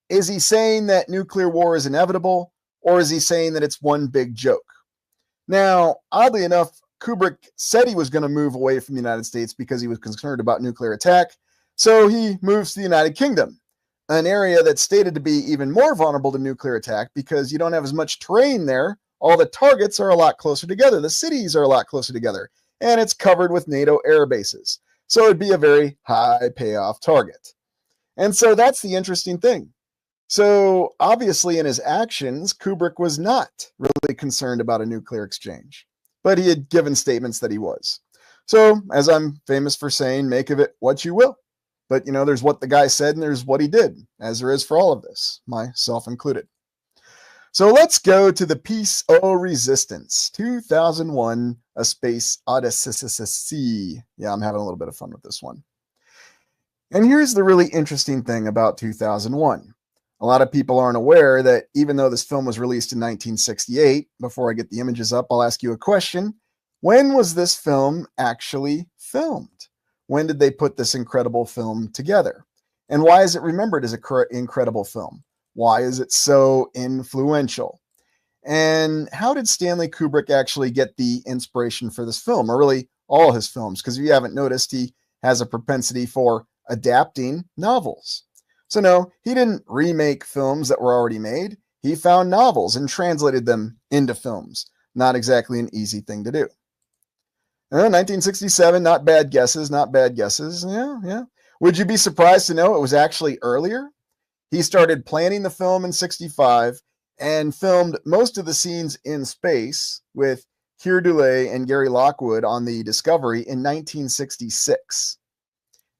Is he saying that nuclear war is inevitable, or is he saying that it's one big joke? Now, oddly enough, Kubrick said he was going to move away from the United States because he was concerned about nuclear attack, so he moves to the United Kingdom, an area that's stated to be even more vulnerable to nuclear attack because you don't have as much terrain there all the targets are a lot closer together. The cities are a lot closer together, and it's covered with NATO air bases. So it'd be a very high payoff target. And so that's the interesting thing. So obviously in his actions, Kubrick was not really concerned about a nuclear exchange, but he had given statements that he was. So as I'm famous for saying, make of it what you will. But, there's what the guy said and there's what he did, as there is for all of this, myself included. So let's go to the Piece o' Resistance, 2001, A Space Odyssey. Yeah, I'm having a little bit of fun with this one. And here's the really interesting thing about 2001. A lot of people aren't aware that even though this film was released in 1968, before I get the images up, I'll ask you a question. When was this film actually filmed? When did they put this incredible film together? And why is it remembered as an incredible film? Why is it so influential? And how did Stanley Kubrick actually get the inspiration for this film, or really all his films? Because if you haven't noticed, he has a propensity for adapting novels. So no, he didn't remake films that were already made. He found novels and translated them into films. Not exactly an easy thing to do. 1967, not bad guesses, not bad guesses. Yeah. Would you be surprised to know it was actually earlier? He started planning the film in 65 and filmed most of the scenes in space with Keir Dullea and Gary Lockwood on the Discovery in 1966.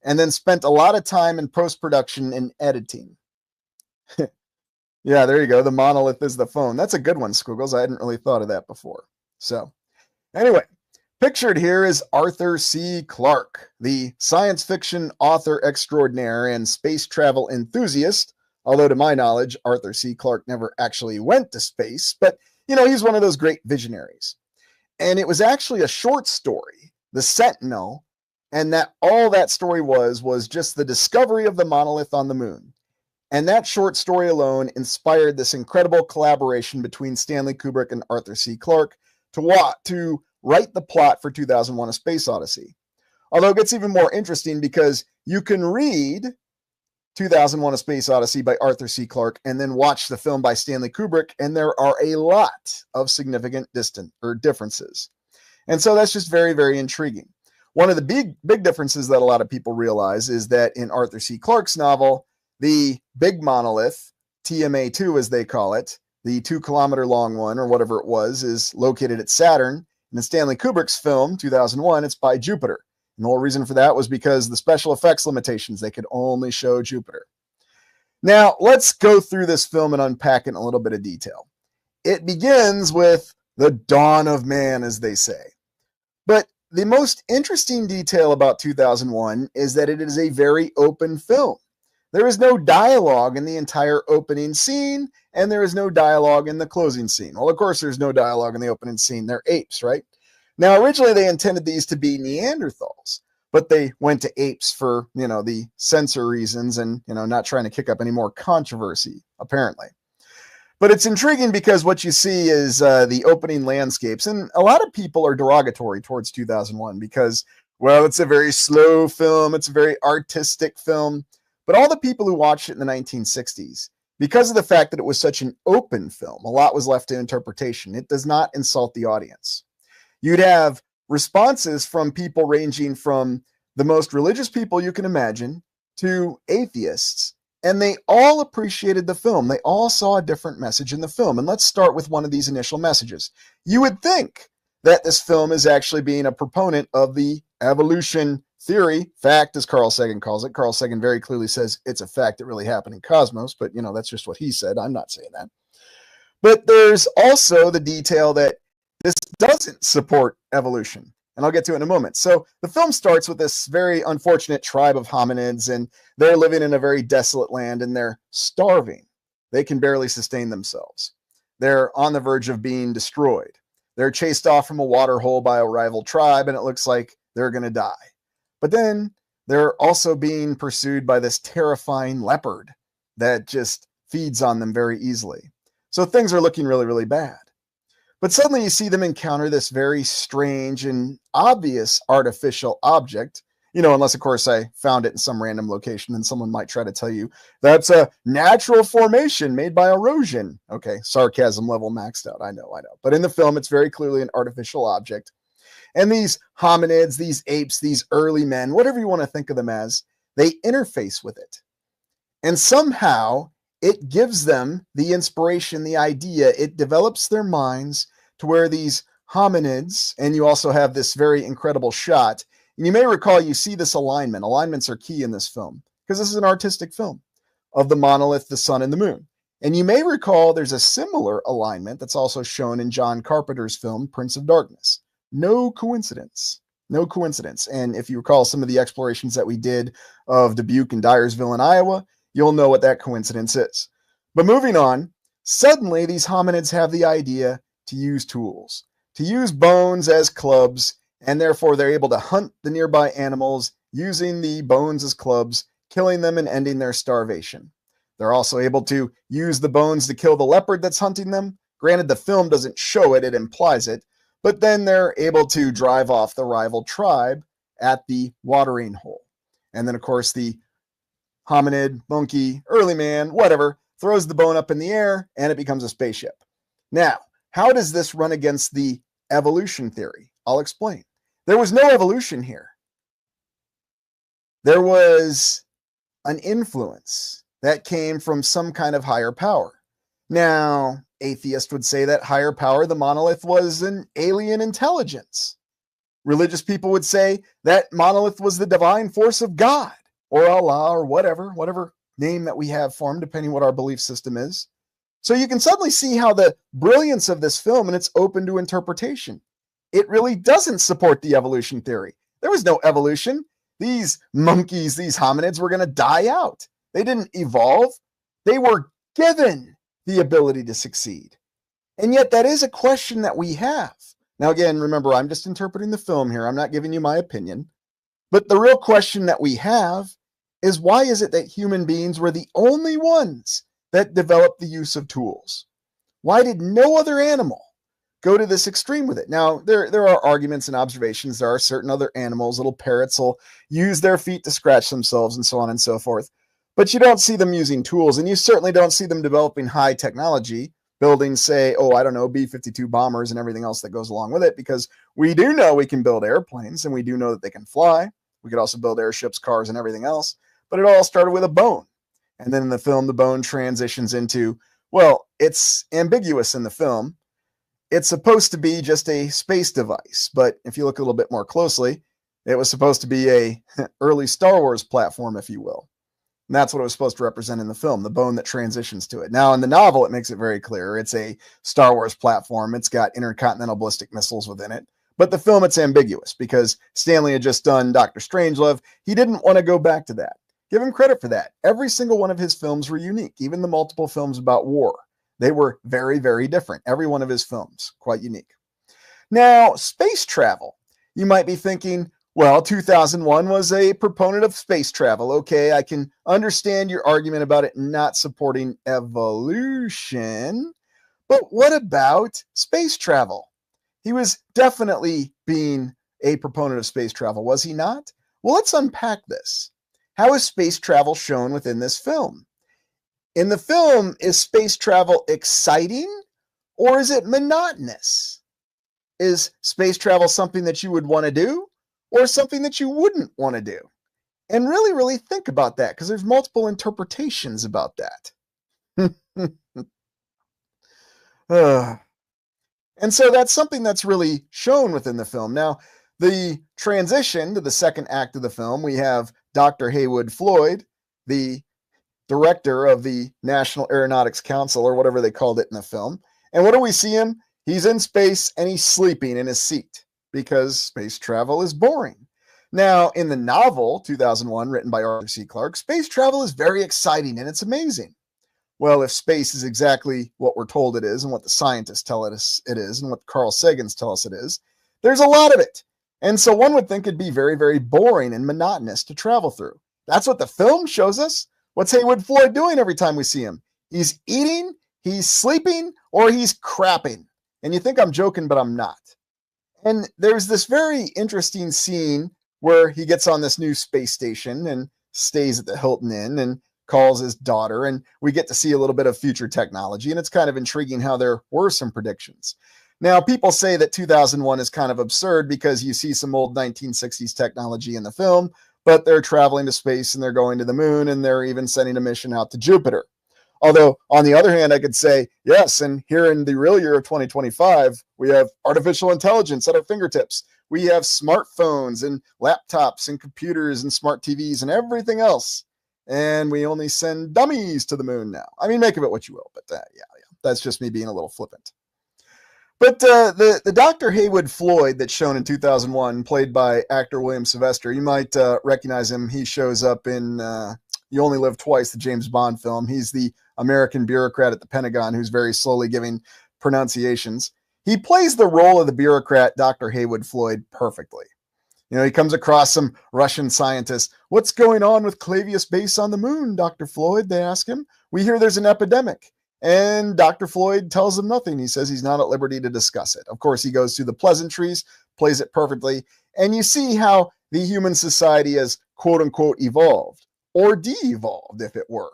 And then spent a lot of time in post-production and editing. Yeah, there you go. The monolith is the phone. That's a good one, Squiggles. I hadn't really thought of that before. So, anyway, pictured here is Arthur C. Clarke, the science fiction author extraordinaire and space travel enthusiast. Although, to my knowledge, Arthur C. Clarke never actually went to space. But, he's one of those great visionaries. And it was actually a short story, The Sentinel, and that all that story was just the discovery of the monolith on the moon. And that short story alone inspired this incredible collaboration between Stanley Kubrick and Arthur C. Clarke to write the plot for 2001: A Space Odyssey. Although it gets even more interesting because you can read 2001: A Space Odyssey by Arthur C. Clarke and then watch the film by Stanley Kubrick, and there are a lot of significant differences. And so that's just very, very intriguing. One of the big differences that a lot of people realize is that in Arthur C. Clarke's novel, the big monolith, TMA-2 as they call it, the 2-kilometer-long one or whatever it was, is located at Saturn. And in Stanley Kubrick's film, 2001, it's by Jupiter. And the whole reason for that was because the special effects limitations, they could only show Jupiter. Now, let's go through this film and unpack it in a little bit of detail. It begins with the dawn of man, as they say. But the most interesting detail about 2001 is that it is a very open film. There is no dialogue in the entire opening scene, and there is no dialogue in the closing scene. Well, of course, there's no dialogue in the opening scene. They're apes, right? Now, originally, they intended these to be Neanderthals, but they went to apes for, the censor reasons and, not trying to kick up any more controversy, apparently. But it's intriguing because what you see is the opening landscapes. And a lot of people are derogatory towards 2001 because, well, it's a very slow film. It's a very artistic film. But all the people who watched it in the 1960s, because of the fact that it was such an open film, a lot was left to interpretation. It does not insult the audience. You'd have responses from people ranging from the most religious people you can imagine to atheists. And they all appreciated the film. They all saw a different message in the film. And let's start with one of these initial messages. You would think that this film is actually being a proponent of the evolution theory, fact, as Carl Sagan calls it. Carl Sagan very clearly says it's a fact that really happened in Cosmos, but, that's just what he said. I'm not saying that. But there's also the detail that this doesn't support evolution. And I'll get to it in a moment. So the film starts with this very unfortunate tribe of hominids, and they're living in a very desolate land, and they're starving. They can barely sustain themselves. They're on the verge of being destroyed. They're chased off from a water hole by a rival tribe, and it looks like they're going to die. But then they're also being pursued by this terrifying leopard that just feeds on them very easily. So things are looking really, really bad. But suddenly you see them encounter this very strange and obvious artificial object. Unless, of course, I found it in some random location, and someone might try to tell you that's a natural formation made by erosion. Okay, sarcasm level maxed out. I know. But in the film, it's very clearly an artificial object. And these hominids, these apes, these early men, whatever you want to think of them as, they interface with it. And somehow it gives them the inspiration, the idea. It develops their minds to where these hominids, and you also have this very incredible shot. And you may recall you see this alignment. Alignments are key in this film because this is an artistic film of the monolith, the sun, and the moon. And you may recall there's a similar alignment that's also shown in John Carpenter's film, Prince of Darkness. No coincidence. No coincidence. And if you recall some of the explorations that we did of Dubuque and Dyersville in Iowa, you'll know what that coincidence is. But moving on, suddenly these hominids have the idea to use tools, to use bones as clubs, and therefore they're able to hunt the nearby animals using the bones as clubs, killing them and ending their starvation. They're also able to use the bones to kill the leopard that's hunting them. Granted, the film doesn't show it, it implies it, but then they're able to drive off the rival tribe at the watering hole. And then, of course, the hominid, monkey, early man, whatever, throws the bone up in the air and it becomes a spaceship. Now, how does this run against the evolution theory? I'll explain. There was no evolution here. There was an influence that came from some kind of higher power. Now, atheists would say that higher power, the monolith, was an alien intelligence. Religious people would say that monolith was the divine force of God, or Allah, or whatever name that we have for him, depending what our belief system is. So you can suddenly see how the brilliance of this film, and it's open to interpretation. It really doesn't support the evolution theory. There was no evolution. These monkeys, these hominids were going to die out. They didn't evolve. They were given the ability to succeed. And yet that is a question that we have. Now, again, remember, I'm just interpreting the film here. I'm not giving you my opinion. But the real question that we have is, why is it that human beings were the only ones that developed the use of tools? Why did no other animal go to this extreme with it? Now, there are arguments and observations. There are certain other animals, little parrots will use their feet to scratch themselves and so on and so forth. But you don't see them using tools, and you certainly don't see them developing high technology, building, say, B-52 bombers and everything else that goes along with it, because we do know we can build airplanes, and we do know that they can fly. We could also build airships, cars, and everything else. But it all started with a bone. And then in the film, the bone transitions into, well, it's ambiguous in the film. It's supposed to be just a space device. But if you look a little bit more closely, it was supposed to be a early Star Wars platform, if you will. And that's what it was supposed to represent in the film, the bone that transitions to it. Now, in the novel, it makes it very clear. It's a Star Wars platform. It's got intercontinental ballistic missiles within it. But the film, it's ambiguous because Stanley had just done Dr. Strangelove. He didn't want to go back to that. Give him credit for that. Every single one of his films were unique, even the multiple films about war. They were very, very different. Every one of his films, quite unique. Now, space travel. You might be thinking, well, 2001 was a proponent of space travel. Okay, I can understand your argument about it not supporting evolution. But what about space travel? He was definitely being a proponent of space travel, was he not? Well, let's unpack this. How is space travel shown within this film? In the film, is space travel exciting or is it monotonous? Is space travel something that you would want to do or something that you wouldn't want to do? And really, really think about that, because there's multiple interpretations about that. And so that's something that's really shown within the film. Now, the transition to the second act of the film, we have Dr. Haywood Floyd, the director of the National Aeronautics Council, or whatever they called it in the film. And what do we see him? He's in space and he's sleeping in his seat because space travel is boring. Now, in the novel, 2001, written by Arthur C. Clarke, space travel is very exciting and it's amazing. Well, if space is exactly what we're told it is and what the scientists tell us it is and what Carl Sagans tell us it is, there's a lot of it. And so one would think it'd be very, very boring and monotonous to travel through. That's what the film shows us. What's Haywood Floyd doing every time we see him? He's eating, he's sleeping, or he's crapping. And you think I'm joking, but I'm not. And there's this very interesting scene where he gets on this new space station and stays at the Hilton Inn and calls his daughter, and we get to see a little bit of future technology, and it's kind of intriguing how there were some predictions. Now, people say that 2001 is kind of absurd because you see some old 1960s technology in the film, but they're traveling to space and they're going to the moon and they're even sending a mission out to Jupiter. Although, on the other hand, I could say, yes, and here in the real year of 2025, we have artificial intelligence at our fingertips. We have smartphones and laptops and computers and smart TVs and everything else. And we only send dummies to the moon now. I mean, make of it what you will, but yeah, that's just me being a little flippant. But the Dr. Haywood Floyd that's shown in 2001, played by actor William Sylvester, you might recognize him. He shows up in You Only Live Twice, the James Bond film. He's the American bureaucrat at the Pentagon who's very slowly giving pronunciations. He plays the role of the bureaucrat, Dr. Haywood Floyd, perfectly. You know, he comes across some Russian scientists. What's going on with Clavius Base on the moon, Dr. Floyd? They ask him. We hear there's an epidemic. And Dr. Floyd tells them nothing. He says he's not at liberty to discuss it. Of course, he goes through the pleasantries, plays it perfectly. And you see how the human society has, quote unquote, evolved, or de-evolved, if it were.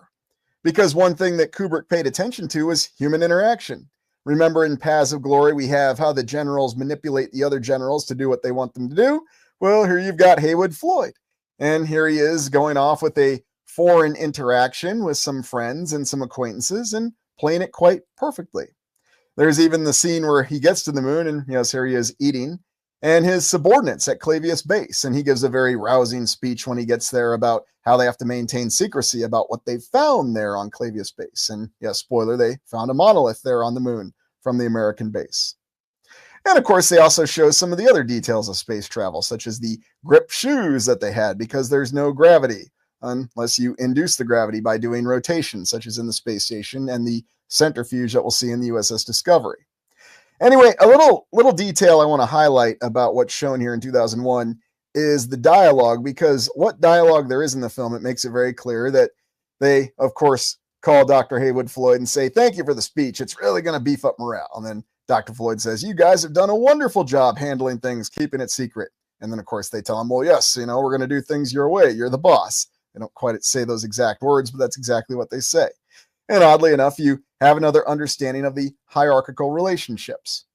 Because one thing that Kubrick paid attention to is human interaction. Remember in Paths of Glory, we have how the generals manipulate the other generals to do what they want them to do. Well, here you've got Haywood Floyd. And here he is going off with a foreign interaction with some friends and some acquaintances and playing it quite perfectly. There's even the scene where he gets to the moon and, yes, here he is eating, and his subordinates at Clavius Base. And he gives a very rousing speech when he gets there about how they have to maintain secrecy about what they found there on Clavius Base. And yes, spoiler, they found a monolith there on the moon from the American base. And of course, they also show some of the other details of space travel, such as the grip shoes that they had because there's no gravity unless you induce the gravity by doing rotation, such as in the space station and the centrifuge that we'll see in the USS Discovery. Anyway, a little detail I want to highlight about what's shown here in 2001 is the dialogue, because what dialogue there is in the film, it makes it very clear that they, of course, call Dr. Haywood Floyd and say, thank you for the speech. It's really going to beef up morale. And then Dr. Floyd says, you guys have done a wonderful job handling things, keeping it secret. And then, of course, they tell him, well, yes, we're going to do things your way. You're the boss. They don't quite say those exact words, but that's exactly what they say. And oddly enough, you have another understanding of the hierarchical relationships.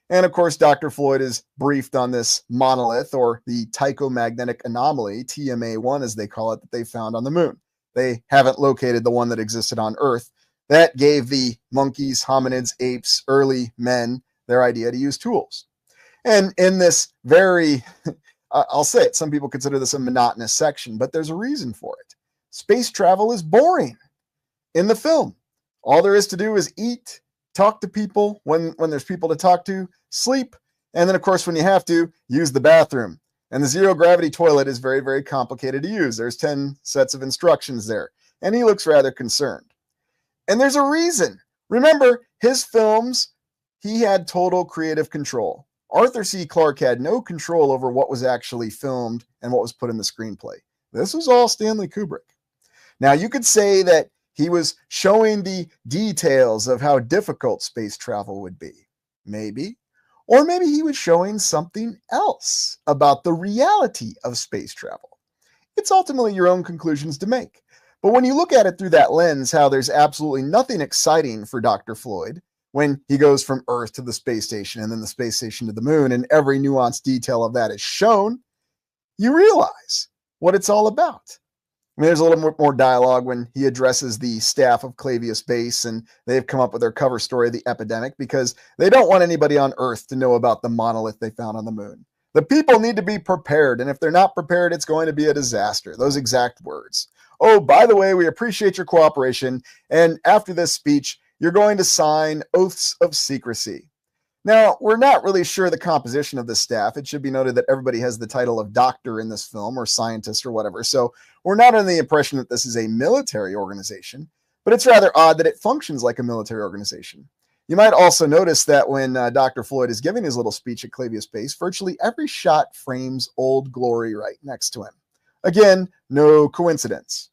And of course, Dr. Floyd is briefed on this monolith, or the Tycho-magnetic anomaly, TMA1 as they call it, that they found on the moon. They haven't located the one that existed on Earth. That gave the monkeys, hominids, apes, early men their idea to use tools. And in this very, I'll say it, some people consider this a monotonous section, but there's a reason for it. Space travel is boring in the film. All there is to do is eat, talk to people when there's people to talk to, sleep, and then, of course, when you have to, use the bathroom. And the zero-gravity toilet is very, very complicated to use. There's 10 sets of instructions there, and he looks rather concerned. And there's a reason. Remember, his films, he had total creative control. Arthur C. Clarke had no control over what was actually filmed and what was put in the screenplay. This was all Stanley Kubrick. Now, you could say that he was showing the details of how difficult space travel would be. Maybe. Or maybe he was showing something else about the reality of space travel. It's ultimately your own conclusions to make. But when you look at it through that lens, how there's absolutely nothing exciting for Dr. Floyd when he goes from Earth to the space station and then the space station to the moon, and every nuanced detail of that is shown, you realize what it's all about. I mean, there's a little more dialogue when he addresses the staff of Clavius Base, and they've come up with their cover story of the epidemic because they don't want anybody on Earth to know about the monolith they found on the moon. The people need to be prepared, and if they're not prepared, it's going to be a disaster. Those exact words. Oh, by the way, we appreciate your cooperation, and after this speech, you're going to sign oaths of secrecy. Now, we're not really sure the composition of the staff. It should be noted that everybody has the title of doctor in this film, or scientist, or whatever. So we're not under the impression that this is a military organization, but it's rather odd that it functions like a military organization. You might also notice that when Dr. Floyd is giving his little speech at Clavius Base, virtually every shot frames Old Glory right next to him. Again, no coincidence.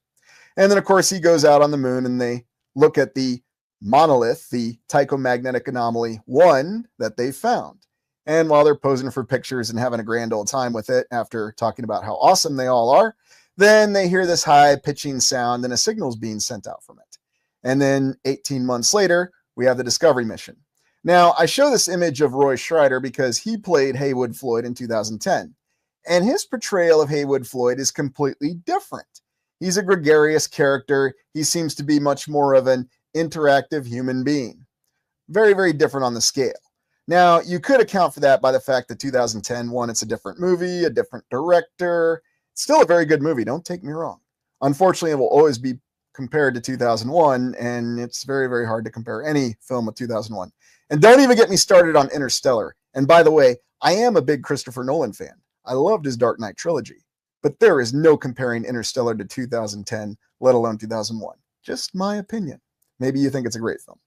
And then, of course, he goes out on the moon and they look at the monolith, the Tycho-magnetic anomaly 1 that they found. And while they're posing for pictures and having a grand old time with it after talking about how awesome they all are, then they hear this high pitching sound and a signal's being sent out from it. And then 18 months later, we have the Discovery mission. Now, I show this image of Roy Scheider because he played Heywood Floyd in 2010. And his portrayal of Heywood Floyd is completely different. He's a gregarious character. He seems to be much more of an interactive human being. Very, very different on the scale. Now, you could account for that by the fact that 2010, one, it's a different movie, a different director. It's still a very good movie, don't take me wrong. Unfortunately, it will always be compared to 2001, and it's very, very hard to compare any film with 2001. And don't even get me started on Interstellar. And by the way, I am a big Christopher Nolan fan. I loved his Dark Knight trilogy. But there is no comparing Interstellar to 2010, let alone 2001. Just my opinion. Maybe you think it's a great film.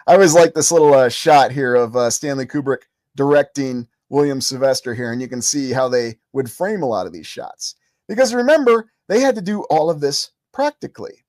I always like this little shot here of Stanley Kubrick directing William Sylvester here, and you can see how they would frame a lot of these shots. Because remember, they had to do all of this practically.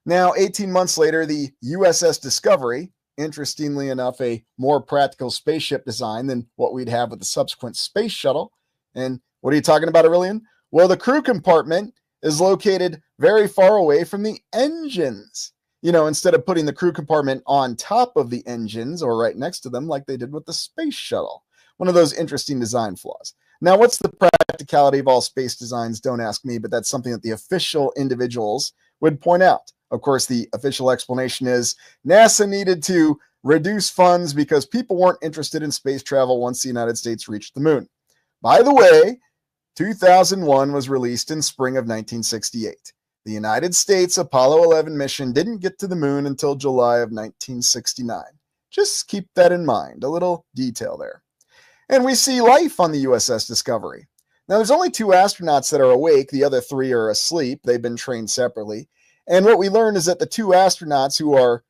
Now, 18 months later, the USS Discovery, interestingly enough, a more practical spaceship design than what we'd have with the subsequent space shuttle. And what are you talking about, Aurelian? Well, the crew compartment is located very far away from the engines. You know, instead of putting the crew compartment on top of the engines or right next to them like they did with the space shuttle. One of those interesting design flaws. Now, what's the practicality of all space designs? Don't ask me, but that's something that the official individuals would point out. Of course, the official explanation is NASA needed to reduce funds because people weren't interested in space travel once the United States reached the moon. By the way, 2001 was released in spring of 1968. The United States Apollo 11 mission didn't get to the moon until July of 1969. Just keep that in mind, a little detail there. And we see life on the USS Discovery. Now, there's only 2 astronauts that are awake. The other 3 are asleep. They've been trained separately. And what we learn is that the 2 astronauts who are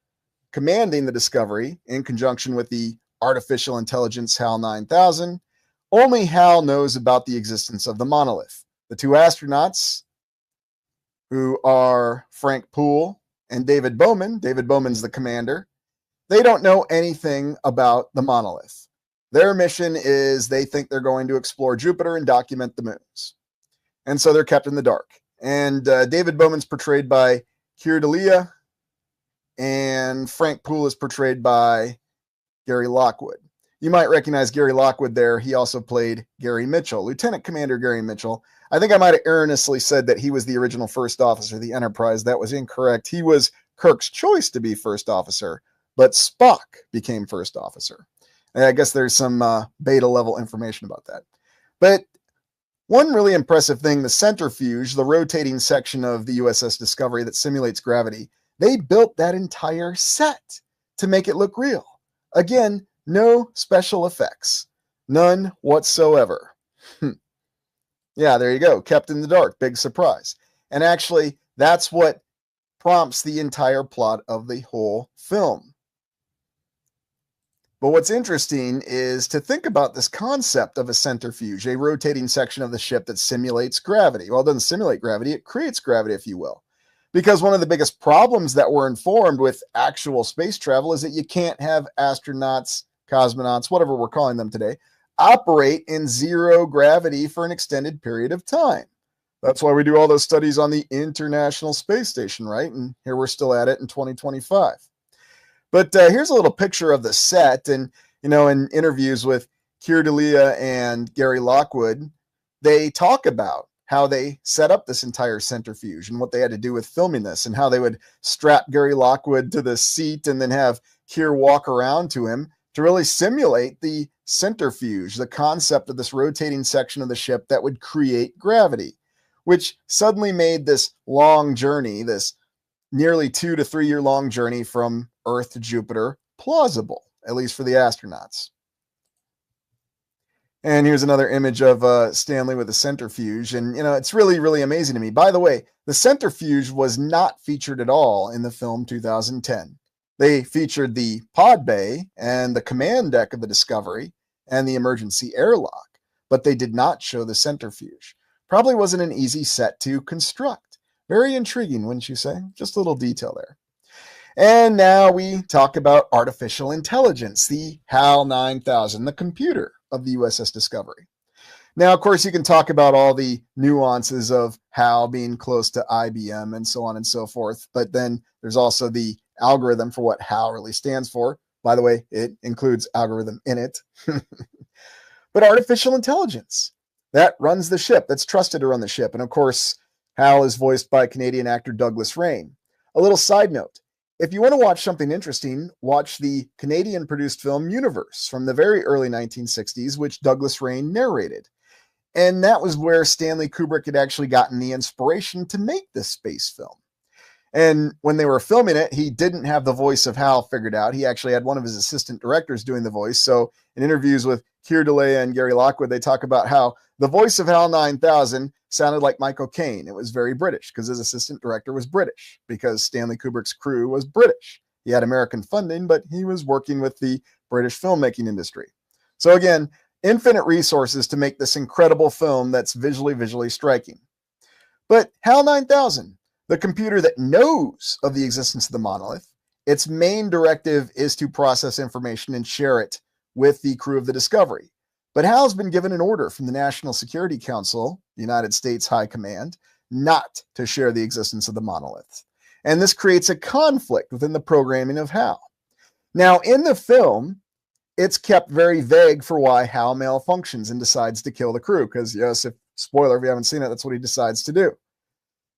commanding the Discovery, in conjunction with the artificial intelligence HAL 9000, only HAL knows about the existence of the monolith. The 2 astronauts, who are Frank Poole and David Bowman. David Bowman's the commander. They don't know anything about the monolith. Their mission is they think they're going to explore Jupiter and document the moons. And so they're kept in the dark. And David Bowman's portrayed by Keir Dullea, and Frank Poole is portrayed by Gary Lockwood. You might recognize Gary Lockwood there. He also played Gary Mitchell, Lieutenant Commander Gary Mitchell. I think I might have erroneously said that he was the original first officer of the Enterprise. That was incorrect. He was Kirk's choice to be first officer, but Spock became first officer. And I guess there's some beta level information about that. But one really impressive thing, the centrifuge, the rotating section of the USS Discovery that simulates gravity, they built that entire set to make it look real. Again, no special effects. None whatsoever. Yeah, there you go. Kept in the dark. Big surprise. And actually, that's what prompts the entire plot of the whole film. But what's interesting is to think about this concept of a centrifuge, a rotating section of the ship that simulates gravity. Well, it doesn't simulate gravity. It creates gravity, if you will. Because one of the biggest problems that we're informed with actual space travel is that you can't have astronauts, cosmonauts, whatever we're calling them today, operate in zero gravity for an extended period of time. That's why we do all those studies on the International Space Station, right? And here we're still at it in 2025. But here's a little picture of the set. And, you know, in interviews with Keir Dullea and Gary Lockwood, they talk about how they set up this entire centrifuge and what they had to do with filming this and how they would strap Gary Lockwood to the seat and then have Keir walk around to him to really simulate the centrifuge, the concept of this rotating section of the ship that would create gravity, which suddenly made this long journey, this nearly 2 to 3 year long journey from Earth to Jupiter, plausible, at least for the astronauts. And here's another image of Stanley with a centrifuge. And, you know, it's really, really amazing to me. By the way, the centrifuge was not featured at all in the film 2010. They featured the pod bay and the command deck of the Discovery and the emergency airlock, but they did not show the centrifuge. Probably wasn't an easy set to construct. Very intriguing, wouldn't you say? Just a little detail there. And now we talk about artificial intelligence, the HAL 9000, the computer. of the USS Discovery. Now, of course, you can talk about all the nuances of HAL being close to IBM and so on and so forth, but then there's also the algorithm for what HAL really stands for. By the way, it includes algorithm in it. But artificial intelligence, that runs the ship, that's trusted to run the ship. And of course, HAL is voiced by Canadian actor Douglas Rain. A little side note, if you want to watch something interesting, watch the Canadian-produced film Universe from the very early 1960s, which Douglas Rain narrated. And that was where Stanley Kubrick had actually gotten the inspiration to make this space film. And when they were filming it, he didn't have the voice of HAL figured out. He actually had one of his assistant directors doing the voice. So in interviews with Keir Dullea and Gary Lockwood, they talk about how the voice of HAL 9000 sounded like Michael Caine. It was very British because his assistant director was British, because Stanley Kubrick's crew was British. He had American funding, but he was working with the British filmmaking industry. So again, infinite resources to make this incredible film that's visually striking. But HAL 9000, the computer that knows of the existence of the monolith, its main directive is to process information and share it with the crew of the Discovery. But HAL's been given an order from the National Security Council, the United States High Command, not to share the existence of the monolith. And this creates a conflict within the programming of HAL. Now, in the film, it's kept very vague for why HAL malfunctions and decides to kill the crew, because yes, spoiler, if you haven't seen it, that's what he decides to do.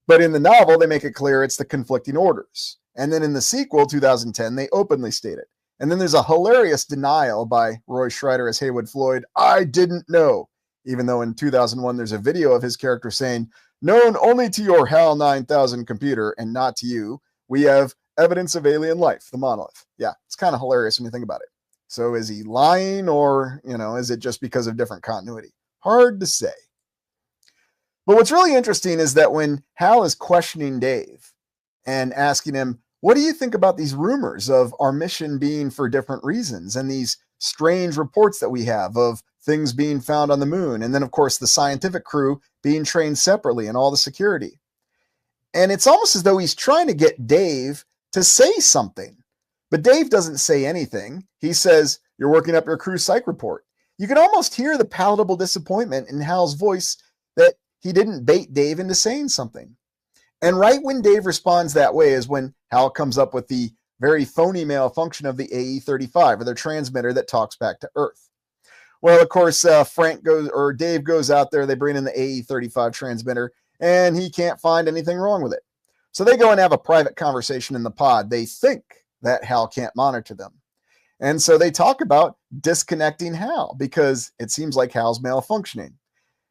But in the novel, they make it clear it's the conflicting orders. And then in the sequel, 2010, they openly state it. And then there's a hilarious denial by Roy Scheider as Haywood Floyd, "I didn't know," even though in 2001, there's a video of his character saying, "Known only to your HAL 9000 computer and not to you, we have evidence of alien life, the monolith." Yeah, it's kind of hilarious when you think about it. So is he lying, or, is it just because of different continuity? Hard to say. But what's really interesting is that when HAL is questioning Dave and asking him, "What do you think about these rumors of our mission being for different reasons and these strange reports that we have of things being found on the moon?" And then, of course, the scientific crew being trained separately and all the security. And it's almost as though he's trying to get Dave to say something. But Dave doesn't say anything. He says, "You're working up your crew psych report." You can almost hear the palatable disappointment in HAL's voice that he didn't bait Dave into saying something. And right when Dave responds that way is when HAL comes up with the very phony malfunction of the AE-35, or their transmitter that talks back to Earth. Well, of course, Dave goes out there, they bring in the AE-35 transmitter, and he can't find anything wrong with it. So they go and have a private conversation in the pod. They think that HAL can't monitor them. And so they talk about disconnecting HAL because it seems like HAL's malfunctioning.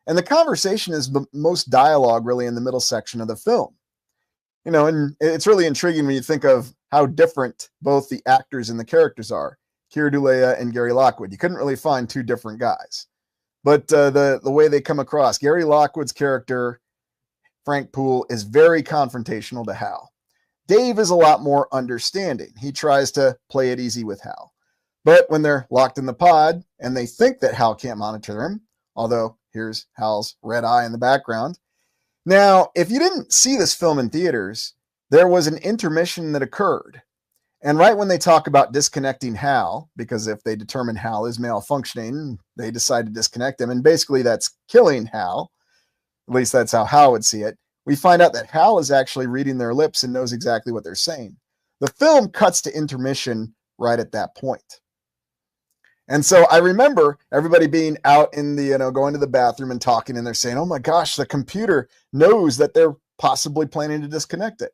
And the conversation is the most dialogue really in the middle section of the film. And it's really intriguing when you think of how different both the actors and the characters are. Keir Dullea and Gary Lockwood. You couldn't really find two different guys. But the way they come across, Gary Lockwood's character, Frank Poole, is very confrontational to HAL. Dave is a lot more understanding. He tries to play it easy with HAL. But when they're locked in the pod and they think that HAL can't monitor them, although here's HAL's red eye in the background. Now, if you didn't see this film in theaters, there was an intermission that occurred. And right when they talk about disconnecting HAL, because if they determine HAL is malfunctioning, they decide to disconnect him. And basically that's killing HAL. At least that's how HAL would see it. We find out that HAL is actually reading their lips and knows exactly what they're saying. The film cuts to intermission right at that point. And so I remember everybody being out in the, going to the bathroom and talking, and they're saying, "Oh my gosh, the computer knows that they're possibly planning to disconnect it."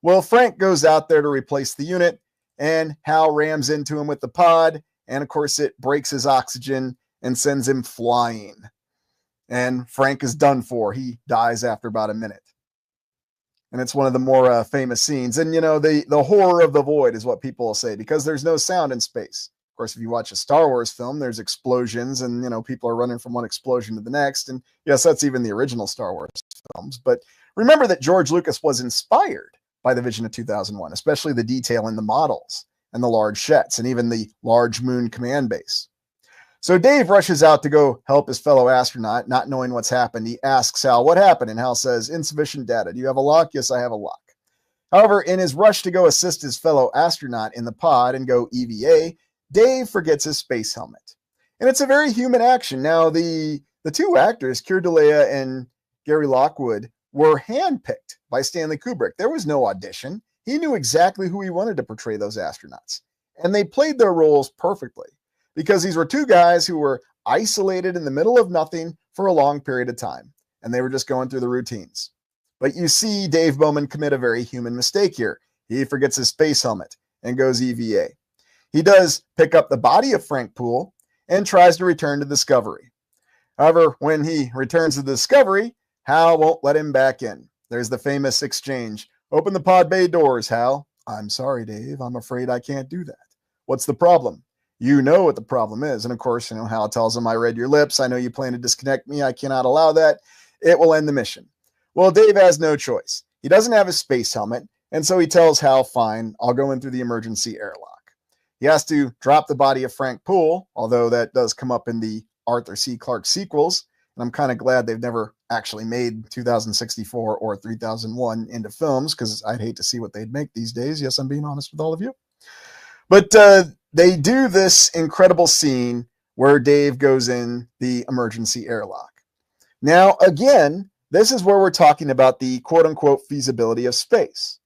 Well, Frank goes out there to replace the unit, and HAL rams into him with the pod. And of course, it breaks his oxygen and sends him flying. And Frank is done for. He dies after about a minute. And it's one of the more famous scenes. And, the horror of the void is what people will say, because there's no sound in space. Of course, if you watch a Star Wars film, there's explosions and, people are running from one explosion to the next. And yes, that's even the original Star Wars films. But remember that George Lucas was inspired by the vision of 2001, especially the detail in the models and the large jets and even the large moon command base. So Dave rushes out to go help his fellow astronaut, not knowing what's happened. He asks HAL, "What happened?" And HAL says, "Insufficient data. Do you have a lock?" "Yes, I have a lock." However, in his rush to go assist his fellow astronaut in the pod and go EVA, Dave forgets his space helmet. And it's a very human action. Now, the two actors, Keir Dullea and Gary Lockwood, were handpicked by Stanley Kubrick. There was no audition. He knew exactly who he wanted to portray those astronauts. And they played their roles perfectly because these were two guys who were isolated in the middle of nothing for a long period of time. And they were just going through the routines. But you see Dave Bowman commit a very human mistake here. He forgets his space helmet and goes EVA. He does pick up the body of Frank Poole and tries to return to Discovery. However, when he returns to Discovery, Hal won't let him back in. There's the famous exchange. Open the pod bay doors, Hal. I'm sorry, Dave. I'm afraid I can't do that. What's the problem? You know what the problem is. And of course, Hal tells him, I read your lips. I know you plan to disconnect me. I cannot allow that. It will end the mission. Well, Dave has no choice. He doesn't have his space helmet. And so he tells Hal, fine, I'll go in through the emergency airlock. He has to drop the body of Frank Poole, although that does come up in the Arthur C. Clarke sequels. And I'm kind of glad they've never actually made 2064 or 3001 into films, because I'd hate to see what they'd make these days. Yes, I'm being honest with all of you. But they do this incredible scene where Dave goes in the emergency airlock. Now, again, this is where we're talking about the quote-unquote feasibility of space.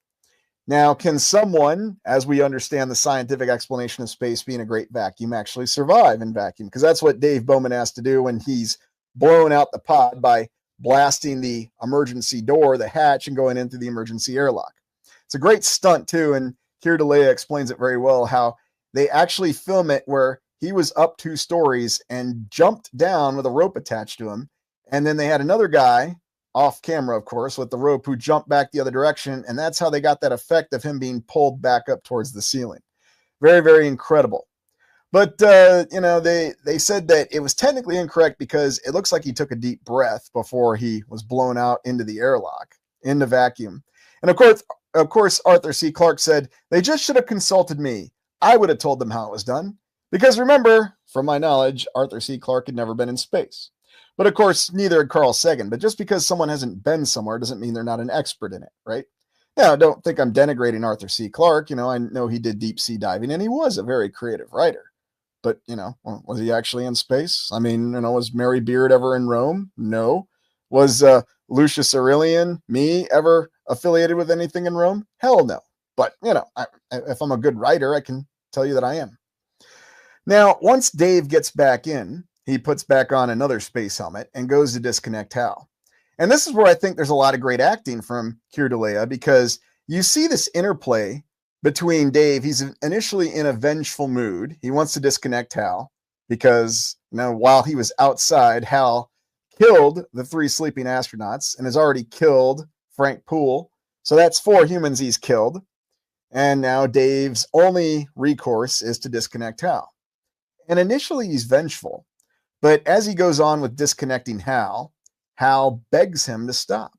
Now, can someone, as we understand the scientific explanation of space being a great vacuum, actually survive in vacuum? Because that's what Dave Bowman has to do when he's blown out the pod by blasting the emergency door, the hatch, and going into the emergency airlock. It's a great stunt, too, and Keir Dullea explains it very well, how they actually film it where he was up 2 stories and jumped down with a rope attached to him, and then they had another guy off camera, of course, with the rope who jumped back the other direction. And that's how they got that effect of him being pulled back up towards the ceiling. Very, very incredible. But, they said that it was technically incorrect because it looks like he took a deep breath before he was blown out into the airlock, in the vacuum. And of course, Arthur C. Clarke said, they just should have consulted me. I would have told them how it was done. Because remember, from my knowledge, Arthur C. Clarke had never been in space. But of course, neither had Carl Sagan. But just because someone hasn't been somewhere doesn't mean they're not an expert in it, right? Now, don't think I'm denigrating Arthur C. Clarke. I know he did deep sea diving, and he was a very creative writer. But, was he actually in space? I mean, was Mary Beard ever in Rome? No. Was Lucius Aurelian, me, ever affiliated with anything in Rome? Hell no. But, if I'm a good writer, I can tell you that I am. Now, once Dave gets back in, he puts back on another space helmet and goes to disconnect Hal. And this is where I think there's a lot of great acting from Keir Dullea, because you see this interplay between Dave. He's initially in a vengeful mood. He wants to disconnect Hal because, while he was outside, Hal killed the 3 sleeping astronauts and has already killed Frank Poole. So that's 4 humans he's killed. And now Dave's only recourse is to disconnect Hal. And initially he's vengeful. But as he goes on with disconnecting Hal, Hal begs him to stop.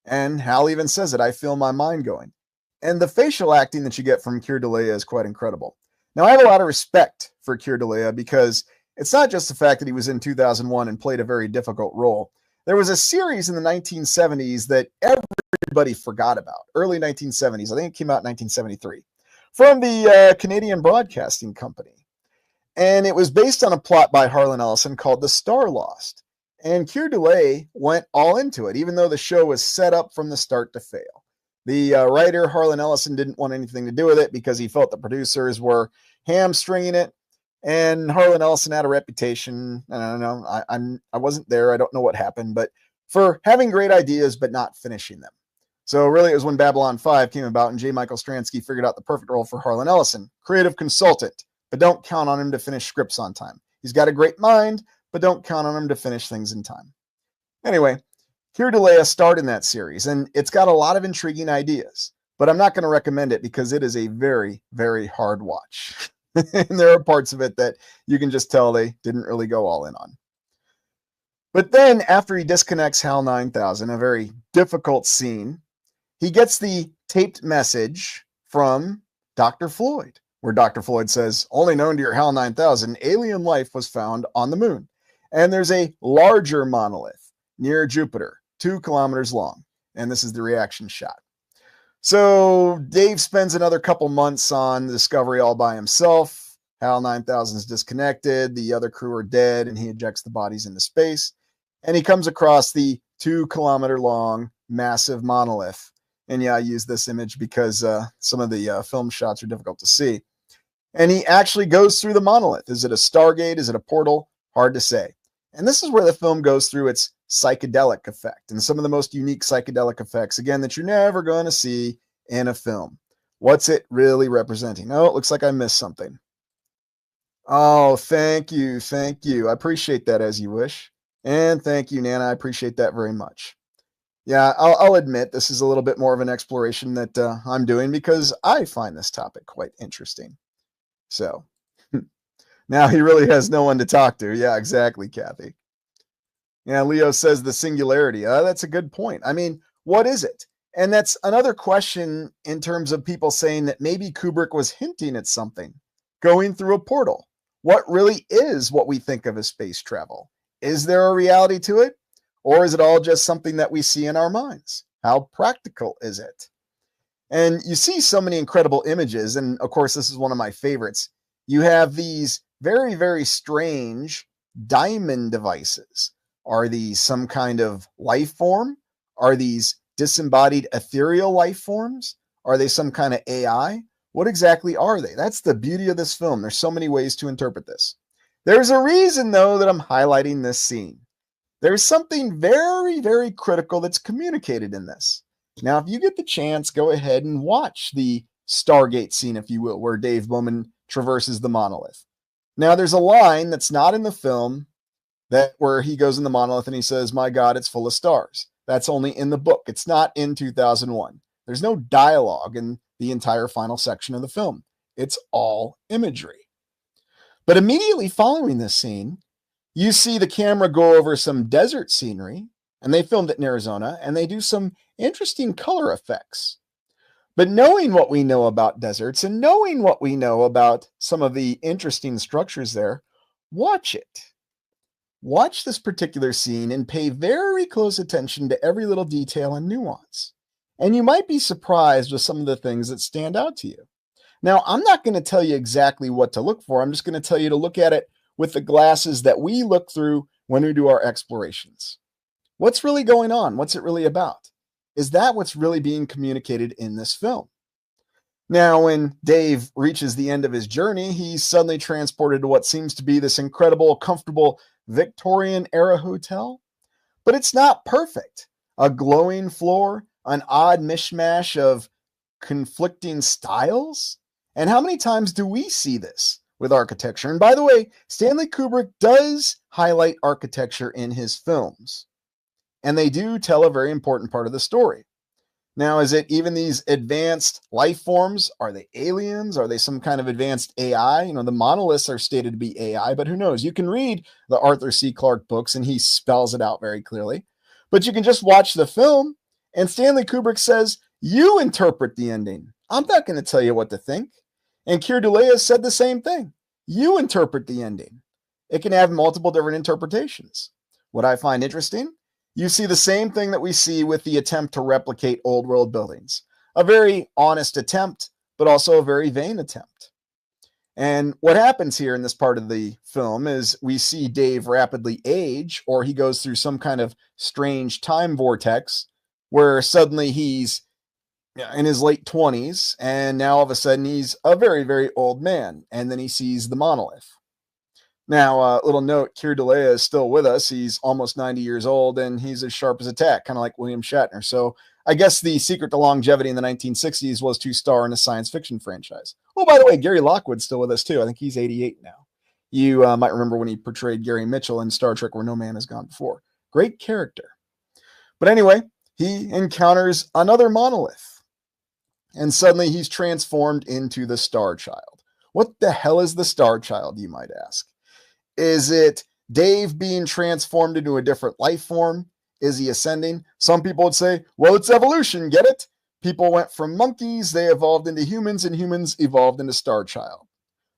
And Hal even says it, I feel my mind going. And the facial acting that you get from Keir Dullea is quite incredible. Now, I have a lot of respect for Keir Dullea because it's not just the fact that he was in 2001 and played a very difficult role. There was a series in the 1970s that everybody forgot about, early 1970s. I think it came out in 1973, from the Canadian Broadcasting Company. And it was based on a plot by Harlan Ellison called The Star Lost. And Keir Dullea went all into it, even though the show was set up from the start to fail. The writer, Harlan Ellison, didn't want anything to do with it because he felt the producers were hamstringing it. And Harlan Ellison had a reputation, I don't know, I wasn't there, I don't know what happened, but for having great ideas but not finishing them. So really it was when Babylon 5 came about and J. Michael Straczynski figured out the perfect role for Harlan Ellison, creative consultant. But don't count on him to finish scripts on time. He's got a great mind, but don't count on him to finish things in time. Anyway, Keir Dullea starred in that series, and it's got a lot of intriguing ideas, but I'm not going to recommend it because it is a very, very hard watch. And there are parts of it that you can just tell they didn't really go all in on. But then after he disconnects HAL 9000, a very difficult scene, he gets the taped message from Dr. Floyd, where Dr. Floyd says, only known to your HAL 9000, alien life was found on the moon. And there's a larger monolith near Jupiter, 2 kilometers long. And this is the reaction shot. So Dave spends another couple months on the Discovery all by himself, HAL 9000 is disconnected, the other crew are dead, and he ejects the bodies into space. And he comes across the 2-kilometer long massive monolith. And yeah, I use this image because some of the film shots are difficult to see. And he actually goes through the monolith. Is it a Stargate? Is it a portal? Hard to say. And this is where the film goes through its psychedelic effect and some of the most unique psychedelic effects, again, that you're never going to see in a film. What's it really representing? Oh, it looks like I missed something. Oh, thank you. Thank you. I appreciate that, as you wish. And thank you, Nana. I appreciate that very much. Yeah, I'll admit this is a little bit more of an exploration that I'm doing because I find this topic quite interesting. So now he really has no one to talk to. Yeah, exactly, Kathy. Yeah, Leo says the singularity. That's a good point. I mean, what is it? And that's another question in terms of people saying that maybe Kubrick was hinting at something, going through a portal. What really is what we think of as space travel? Is there a reality to it? Or is it all just something that we see in our minds? How practical is it? And you see so many incredible images. And of course, this is one of my favorites. You have these very, very strange diamond devices. Are these some kind of life form? Are these disembodied ethereal life forms? Are they some kind of AI? What exactly are they? That's the beauty of this film. There's so many ways to interpret this. There's a reason, though, that I'm highlighting this scene. There's something very, very critical that's communicated in this. Now, if you get the chance, go ahead and watch the Stargate scene, if you will, where Dave Bowman traverses the monolith. Now, there's a line that's not in the film where he goes in the monolith and he says, "My God, it's full of stars." That's only in the book. It's not in 2001. There's no dialogue in the entire final section of the film. It's all imagery. But immediately following this scene, you see the camera go over some desert scenery, and they filmed it in Arizona, and they do some interesting color effects. But knowing what we know about deserts and knowing what we know about some of the interesting structures there, watch it. Watch this particular scene and pay very close attention to every little detail and nuance. And you might be surprised with some of the things that stand out to you. Now, I'm not going to tell you exactly what to look for. I'm just going to tell you to look at it with the glasses that we look through when we do our explorations. What's really going on? What's it really about? Is that what's really being communicated in this film? Now, when Dave reaches the end of his journey, he's suddenly transported to what seems to be this incredible, comfortable Victorian-era hotel. But it's not perfect. A glowing floor, an odd mishmash of conflicting styles. And how many times do we see this with architecture? And by the way, Stanley Kubrick does highlight architecture in his films. And they do tell a very important part of the story. Now, is it even these advanced life forms? Are they aliens? Are they some kind of advanced AI? You know, the monoliths are stated to be AI, but who knows? You can read the Arthur C. Clarke books and he spells it out very clearly. But you can just watch the film and Stanley Kubrick says, you interpret the ending. I'm not going to tell you what to think. And Keir Dullea said the same thing. You interpret the ending. It can have multiple different interpretations. What I find interesting, you see the same thing that we see with the attempt to replicate old world buildings. A very honest attempt, but also a very vain attempt. And what happens here in this part of the film is we see Dave rapidly age, or he goes through some kind of strange time vortex where suddenly he's in his late 20s, and now all of a sudden he's a very, very old man, and then he sees the monolith. Now, a little note, Keir Dullea is still with us. He's almost 90 years old, and he's as sharp as a tack, kind of like William Shatner. So I guess the secret to longevity in the 1960s was to star in a science fiction franchise. Oh, by the way, Gary Lockwood's still with us, too. I think he's 88 now. You might remember when he portrayed Gary Mitchell in Star Trek Where No Man Has Gone Before. Great character. But anyway, he encounters another monolith, and suddenly he's transformed into the Star Child. What the hell is the Star Child, you might ask? Is it Dave being transformed into a different life form? Is he ascending? Some people would say, well, it's evolution, get it? People went from monkeys, they evolved into humans, and humans evolved into Star Child.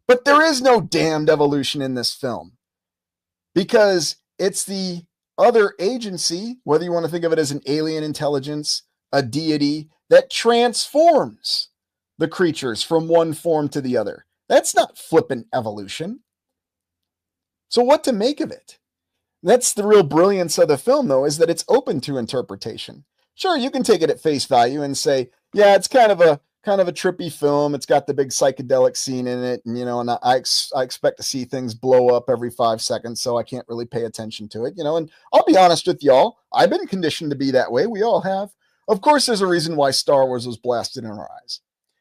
But there is no damned evolution in this film, because it's the other agency, whether you want to think of it as an alien intelligence, a deity, that transforms the creatures from one form to the other. That's not flippant evolution. So what to make of it? That's the real brilliance of the film, though, is that it's open to interpretation. Sure, you can take it at face value and say, yeah, it's kind of a trippy film. It's got the big psychedelic scene in it, and I expect to see things blow up every 5 seconds, so I can't really pay attention to it, And I'll be honest with y'all, I've been conditioned to be that way. We all have. Of course, there's a reason why Star Wars was blasted in our eyes,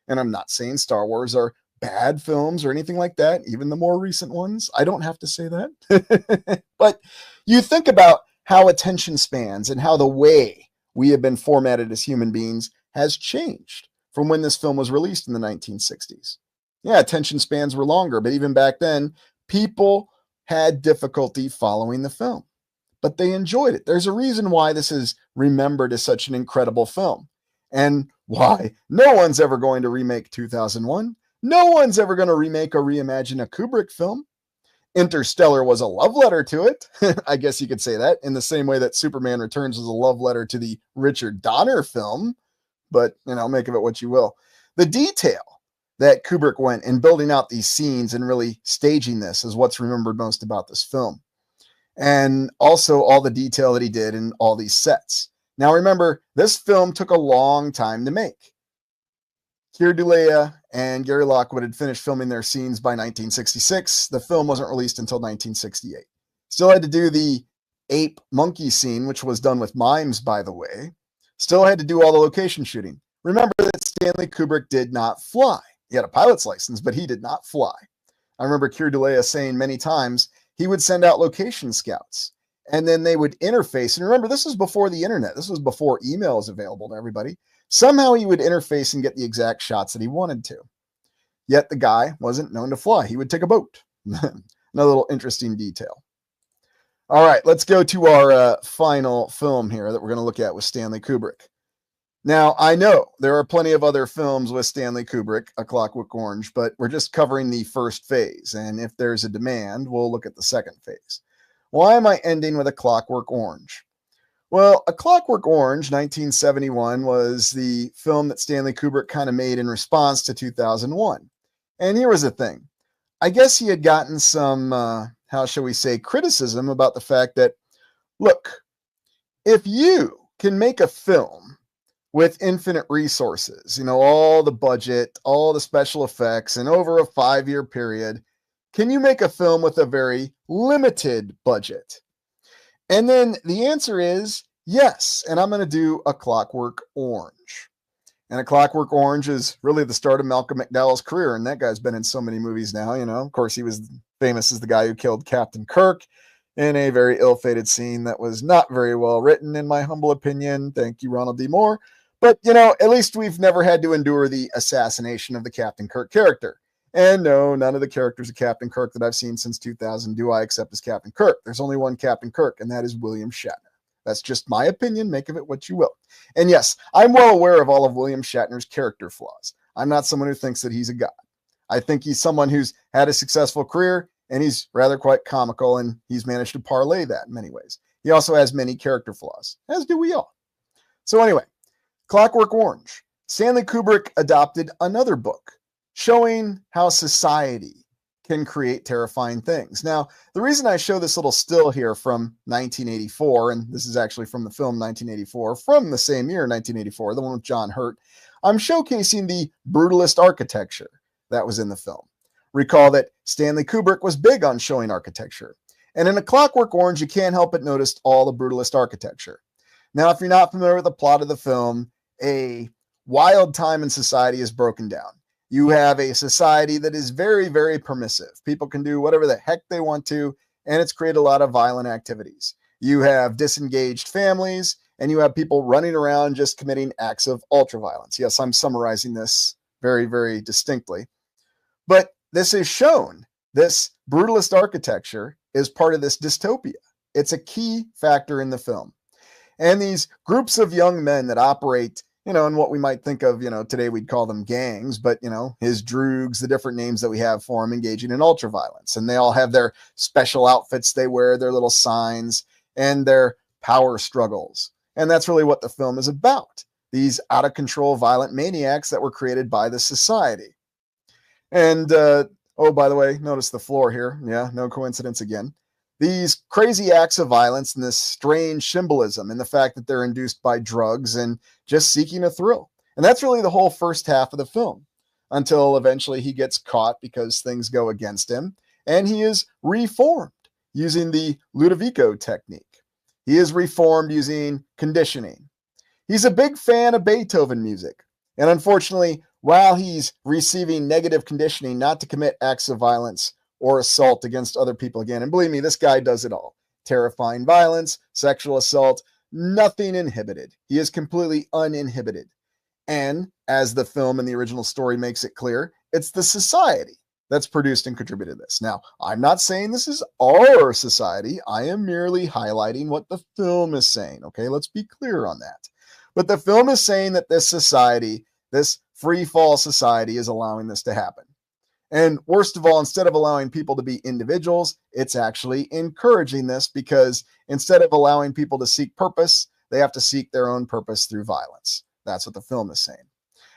and I'm not saying Star Wars are bad films or anything like that, even the more recent ones. I don't have to say that. But you think about how attention spans and how the way we have been formatted as human beings has changed from when this film was released in the 1960s. Yeah, attention spans were longer, but even back then, people had difficulty following the film, but they enjoyed it. There's a reason why this is remembered as such an incredible film, and why no one's ever going to remake 2001. No one's ever going to remake or reimagine a Kubrick film. Interstellar was a love letter to it. I guess you could say that, in the same way that Superman Returns was a love letter to the Richard Donner film. But, make of it what you will. The detail that Kubrick went in building out these scenes and really staging this is what's remembered most about this film. And also all the detail that he did in all these sets. Now, remember, this film took a long time to make. Keir Dullea and Gary Lockwood had finished filming their scenes by 1966. The film wasn't released until 1968. Still had to do the ape monkey scene, which was done with mimes, by the way. Still had to do all the location shooting. Remember that Stanley Kubrick did not fly. He had a pilot's license, but he did not fly. I remember Keir Dullea saying many times he would send out location scouts, and then they would interface. And remember, this was before the internet. This was before email was available to everybody. Somehow he would interface and get the exact shots that he wanted to. Yet the guy wasn't known to fly. He would take a boat. Another little interesting detail. All right, let's go to our final film here that we're going to look at with Stanley Kubrick. Now, I know there are plenty of other films with Stanley Kubrick, A Clockwork Orange, but we're just covering the first phase. And if there's a demand, we'll look at the second phase. Why am I ending with A Clockwork Orange? Well, A Clockwork Orange, 1971, was the film that Stanley Kubrick kind of made in response to 2001. And here was the thing. I guess he had gotten some, how shall we say, criticism about the fact that, look, if you can make a film with infinite resources, all the budget, all the special effects, and over a 5-year period, can you make a film with a very limited budget? And then the answer is yes. And I'm going to do A Clockwork Orange. And A Clockwork Orange is really the start of Malcolm McDowell's career. And that guy's been in so many movies now, Of course, he was famous as the guy who killed Captain Kirk in a very ill-fated scene that was not very well written, in my humble opinion. Thank you, Ronald D. Moore. But, at least we've never had to endure the assassination of the Captain Kirk character. And no, none of the characters of Captain Kirk that I've seen since 2000 do I accept as Captain Kirk. There's only one Captain Kirk, and that is William Shatner. That's just my opinion. Make of it what you will. And yes, I'm well aware of all of William Shatner's character flaws. I'm not someone who thinks that he's a god. I think he's someone who's had a successful career, and he's rather quite comical, and he's managed to parlay that in many ways. He also has many character flaws, as do we all. So anyway, Clockwork Orange. Stanley Kubrick adopted another book showing how society can create terrifying things. Now, the reason I show this little still here from 1984, and this is actually from the film 1984, from the same year, 1984, the one with John Hurt, I'm showcasing the brutalist architecture that was in the film. Recall that Stanley Kubrick was big on showing architecture. And in A Clockwork Orange, you can't help but notice all the brutalist architecture. Now, if you're not familiar with the plot of the film, a wild time in society is broken down. You have a society that is very, very permissive. People can do whatever the heck they want to, and it's created a lot of violent activities. You have disengaged families, and you have people running around just committing acts of ultraviolence. Yes, I'm summarizing this very, very distinctly. But this is shown. This brutalist architecture is part of this dystopia. It's a key factor in the film. And these groups of young men that operate, in what we might think of, today we'd call them gangs, but, his droogs, the different names that we have for them, engaging in ultraviolence. And they all have their special outfits they wear, their little signs, and their power struggles. And that's really what the film is about. These out-of-control violent maniacs that were created by the society. And, oh, by the way, notice the floor here. Yeah, no coincidence again. These crazy acts of violence and this strange symbolism and the fact that they're induced by drugs and just seeking a thrill. And that's really the whole first half of the film until eventually he gets caught because things go against him and he is reformed using the Ludovico technique. He is reformed using conditioning. He's a big fan of Beethoven music. And unfortunately, while he's receiving negative conditioning not to commit acts of violence or assault against other people again, and believe me, this guy does it all. Terrifying violence, sexual assault, nothing inhibited. He is completely uninhibited. And as the film and the original story makes it clear, it's the society that's produced and contributed to this. Now, I'm not saying this is our society. I am merely highlighting what the film is saying. Okay, let's be clear on that. But the film is saying that this society, this free fall society, is allowing this to happen. And worst of all, instead of allowing people to be individuals, it's actually encouraging this because instead of allowing people to seek purpose, they have to seek their own purpose through violence. That's what the film is saying.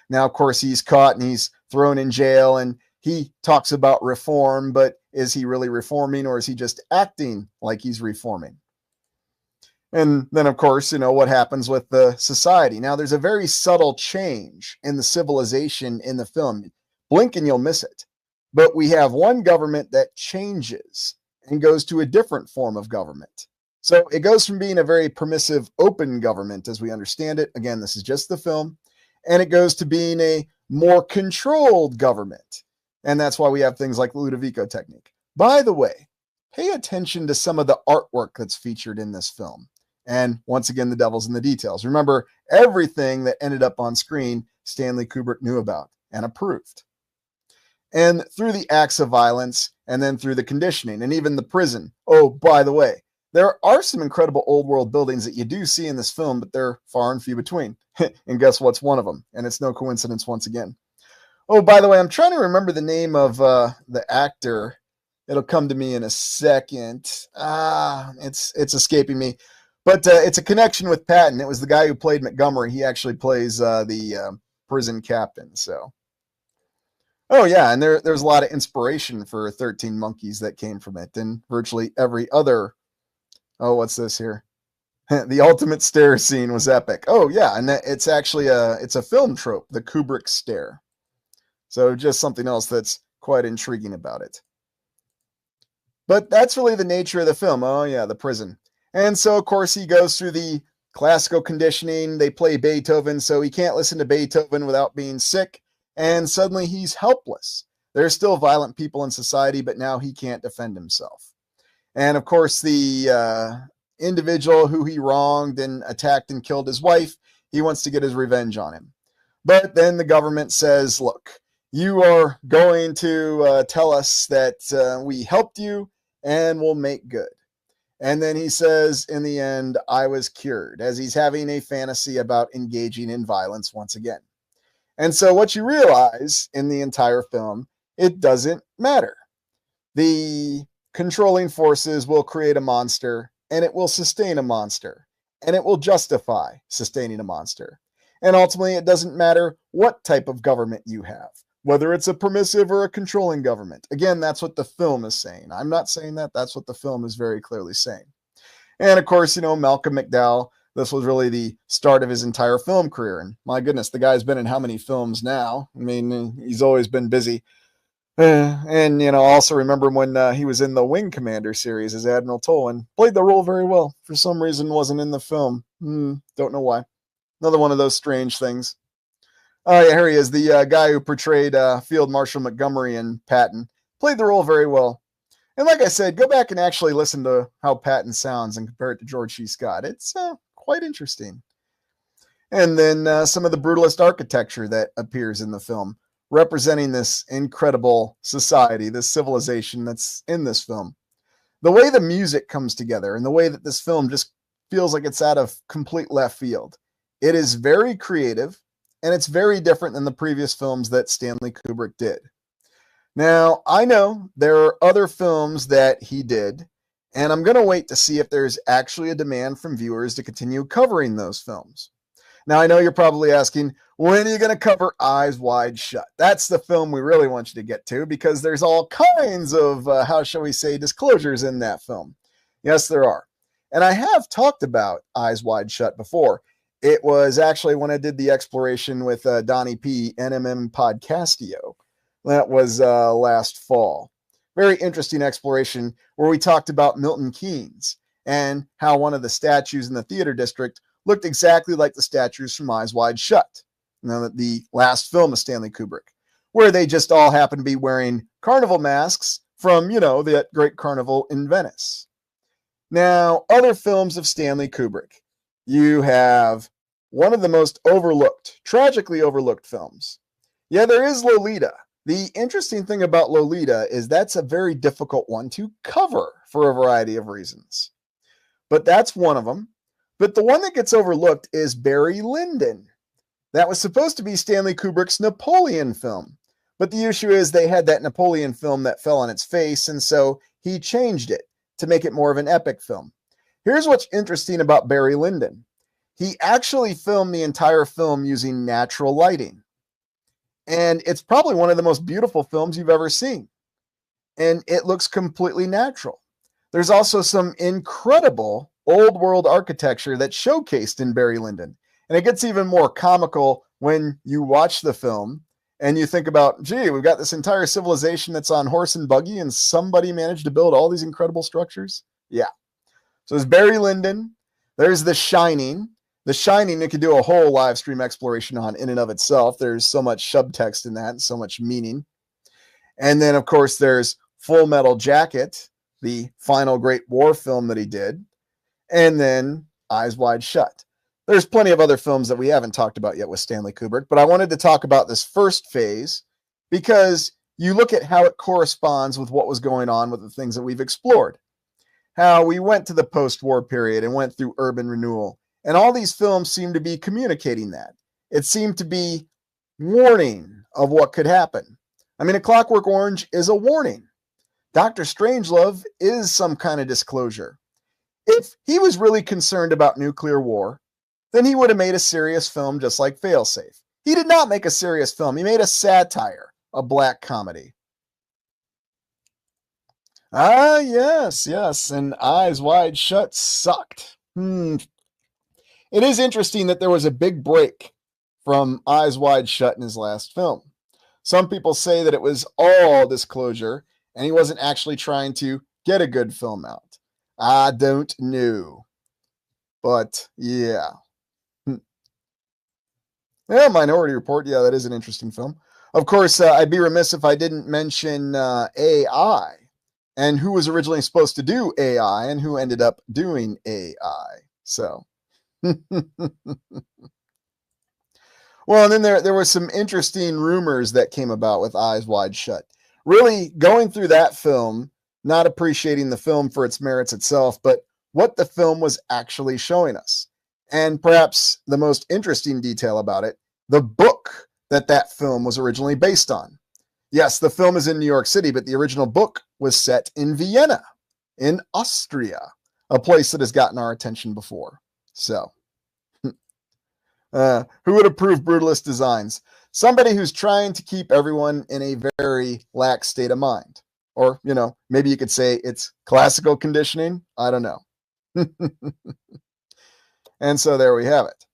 Now, of course, he's caught and he's thrown in jail and he talks about reform, but is he really reforming or is he just acting like he's reforming? And then, of course, what happens with the society. Now, there's a very subtle change in the civilization in the film. Blink and you'll miss it. But we have one government that changes and goes to a different form of government. So it goes from being a very permissive, open government as we understand it. Again, this is just the film. And it goes to being a more controlled government. And that's why we have things like the Ludovico technique. By the way, pay attention to some of the artwork that's featured in this film. And once again, the devil's in the details. Remember, everything that ended up on screen, Stanley Kubrick knew about and approved. And through the acts of violence, and then through the conditioning, and even the prison. Oh, by the way, there are some incredible old world buildings that you do see in this film, but they're far and few between. And guess what's one of them? And it's no coincidence once again. Oh, by the way, I'm trying to remember the name of the actor. It'll come to me in a second. It's escaping me. But it's a connection with Patton. It was the guy who played Montgomery. He actually plays the prison captain. So, oh yeah, and there's a lot of inspiration for 13 Monkeys that came from it, and virtually every other. Oh, what's this here? The ultimate stare scene was epic. Oh yeah, and it's actually it's a film trope, the Kubrick stare. So just something else that's quite intriguing about it. But that's really the nature of the film. Oh yeah, the prison. And so, of course, he goes through the classical conditioning. They play Beethoven, so he can't listen to Beethoven without being sick. And suddenly he's helpless. There's still violent people in society, but now he can't defend himself. And, of course, the individual who he wronged and attacked and killed his wife, he wants to get his revenge on him. But then the government says, look, you are going to tell us that we helped you and we'll make good. And then he says, in the end, I was cured, as he's having a fantasy about engaging in violence once again. And so what you realize in the entire film, it doesn't matter. The controlling forces will create a monster, and it will sustain a monster, and it will justify sustaining a monster. And ultimately, it doesn't matter what type of government you have, whether it's a permissive or a controlling government. Again, that's what the film is saying. I'm not saying that. That's what the film is very clearly saying. And of course, Malcolm McDowell, this was really the start of his entire film career. And my goodness, the guy's been in how many films now? I mean, he's always been busy. And, also remember when he was in the Wing Commander series as Admiral Toll and played the role very well. For some reason, wasn't in the film. Don't know why. Another one of those strange things. Oh, yeah, here he is, the guy who portrayed Field Marshal Montgomery in Patton. Played the role very well. And like I said, go back and actually listen to how Patton sounds and compare it to George C. Scott. It's quite interesting. And then some of the brutalist architecture that appears in the film, representing this incredible society, this civilization that's in this film. The way the music comes together and the way that this film just feels like it's out of complete left field. It is very creative. And it's very different than the previous films that Stanley Kubrick did. Now, I know there are other films that he did, and I'm going to wait to see if there's actually a demand from viewers to continue covering those films. Now, I know you're probably asking, when are you going to cover Eyes Wide Shut? That's the film we really want you to get to because there's all kinds of, how shall we say, disclosures in that film. Yes, there are. And I have talked about Eyes Wide Shut before. It was actually when I did the exploration with Donnie P, NMM Podcastio. That was last fall. Very interesting exploration where we talked about Milton Keynes and how one of the statues in the theater district looked exactly like the statues from Eyes Wide Shut. Now, the last film of Stanley Kubrick, where they just all happen to be wearing carnival masks from, you know, that great carnival in Venice. Now, other films of Stanley Kubrick. You have one of the most overlooked, tragically overlooked films. Yeah, there is Lolita. The interesting thing about Lolita is that's a very difficult one to cover for a variety of reasons. But that's one of them. But the one that gets overlooked is Barry Lyndon. That was supposed to be Stanley Kubrick's Napoleon film. But the issue is they had that Napoleon film that fell on its face, and so he changed it to make it more of an epic film. Here's what's interesting about Barry Lyndon. He actually filmed the entire film using natural lighting. And it's probably one of the most beautiful films you've ever seen. And it looks completely natural. There's also some incredible old world architecture that's showcased in Barry Lyndon. And it gets even more comical when you watch the film and you think about, gee, we've got this entire civilization that's on horse and buggy and somebody managed to build all these incredible structures. Yeah. So there's Barry Lyndon. There's The Shining. The Shining, you could do a whole live stream exploration on in and of itself. There's so much subtext in that and so much meaning. And then, of course, there's Full Metal Jacket, the final great war film that he did. And then Eyes Wide Shut. There's plenty of other films that we haven't talked about yet with Stanley Kubrick, but I wanted to talk about this first phase because you look at how it corresponds with what was going on with the things that we've explored. How we went to the post-war period and went through urban renewal. And all these films seem to be communicating that. It seemed to be warning of what could happen. I mean, A Clockwork Orange is a warning. Dr. Strangelove is some kind of disclosure. If he was really concerned about nuclear war, then he would have made a serious film just like Failsafe. He did not make a serious film. He made a satire, a black comedy. Ah, yes, and Eyes Wide Shut sucked. It is interesting that there was a big break from Eyes Wide Shut in his last film. Some people say that it was all disclosure and he wasn't actually trying to get a good film out. I don't know. But yeah. Yeah, Minority Report. Yeah, that is an interesting film. Of course, I'd be remiss if I didn't mention AI and who was originally supposed to do AI and who ended up doing AI. So. Well, and then there were some interesting rumors that came about with Eyes Wide Shut. Really going through that film, not appreciating the film for its merits itself, but what the film was actually showing us. And perhaps the most interesting detail about it, the book that film was originally based on. Yes, the film is in New York City, but the original book was set in Vienna, in Austria, a place that has gotten our attention before. So, who would approve brutalist designs? Somebody who's trying to keep everyone in a very lax state of mind. Or, you know, maybe you could say it's classical conditioning. I don't know. And so there we have it.